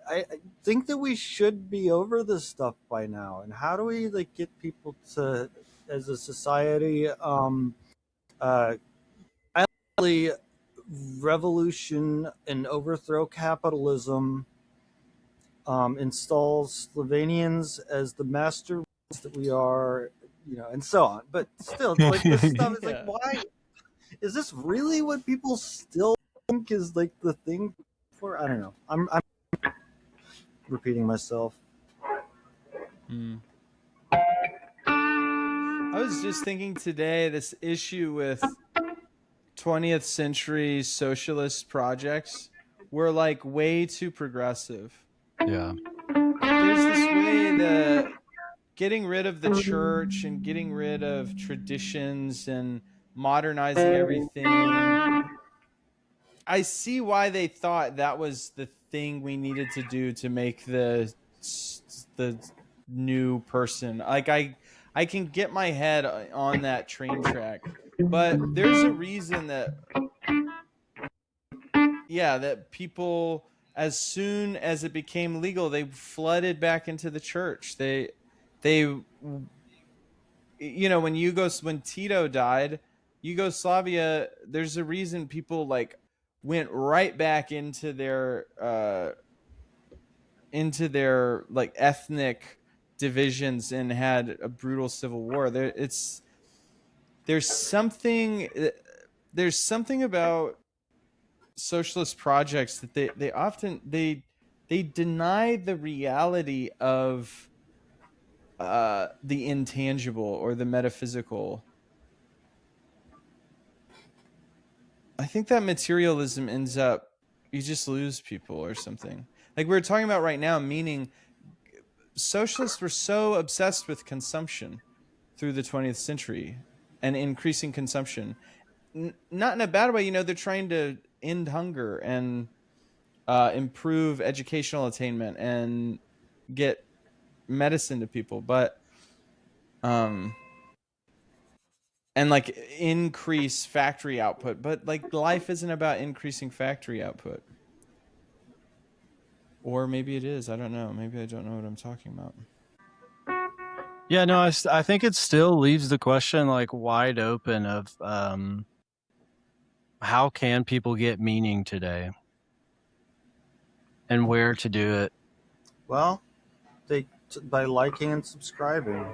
I think that we should be over this stuff by now. And how do we, like, get people to, as a society, revolution and overthrow capitalism, installs Slovenians as the master race that we are, and so on. But still, like, this stuff is like, why is this really what people still think is, like, the thing for? I don't know. I'm repeating myself. I was just thinking today, this issue with 20th century socialist projects were like way too progressive. Yeah. There's this way that getting rid of the church and getting rid of traditions and modernizing everything. I see why they thought that was the thing we needed to do to make the new person. Like I can get my head on that train track, but there's a reason that that people, as soon as it became legal, they flooded back into the church. They when Tito died, Yugoslavia, there's a reason people like went right back into their like ethnic divisions and had a brutal civil war. There's something about socialist projects that they often deny the reality of the intangible or the metaphysical. I think that materialism ends up, you just lose people or something. Like we were talking about right now, meaning socialists were so obsessed with consumption through the 20th century and increasing consumption. Not in a bad way, they're trying to end hunger and improve educational attainment and get medicine to people, but and like increase factory output, but like life isn't about increasing factory output. Or maybe it is. I don't know. Maybe I don't know what I'm talking about. Yeah, no, I think it still leaves the question like wide open of how can people get meaning today and where to do it. Well, by liking and subscribing.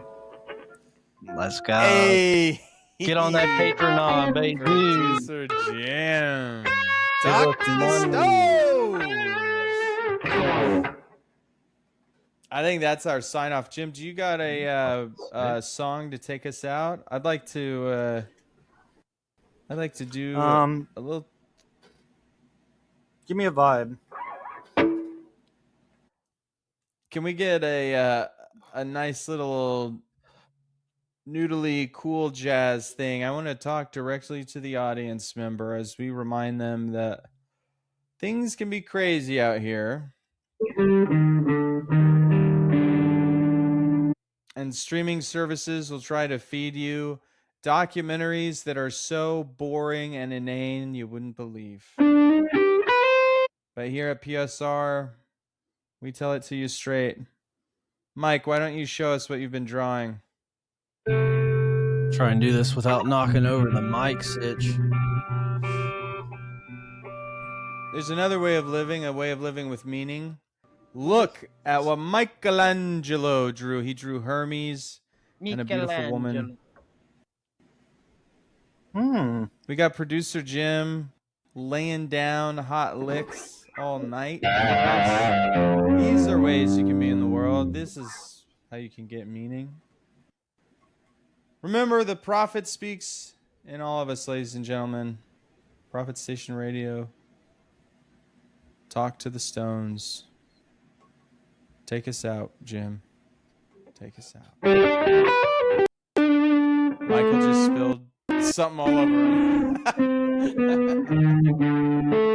Let's go. Hey, get on that Patreon, baby. Producer Jim. Talk to the stove. I think that's our sign off. Jim, do you got a song to take us out? I'd like to do a little. Give me a vibe. Can we get a nice little noodly cool jazz thing? I want to talk directly to the audience member as we remind them that things can be crazy out here. And streaming services will try to feed you documentaries that are so boring and inane you wouldn't believe. But here at PSR, we tell it to you straight. Mike, why don't you show us what you've been drawing? Try and do this without knocking over the mic stitch. There's another way of living, a way of living with meaning. Look at what Michelangelo drew. He drew Hermes and a beautiful woman. We got producer Jim laying down hot licks all night. These are ways you can be in the world. This is how you can get meaning. Remember, the prophet speaks in all of us, ladies and gentlemen. Prophet Station Radio. Talk to the stones. Take us out, Jim. Take us out. Michael just spilled something all over him.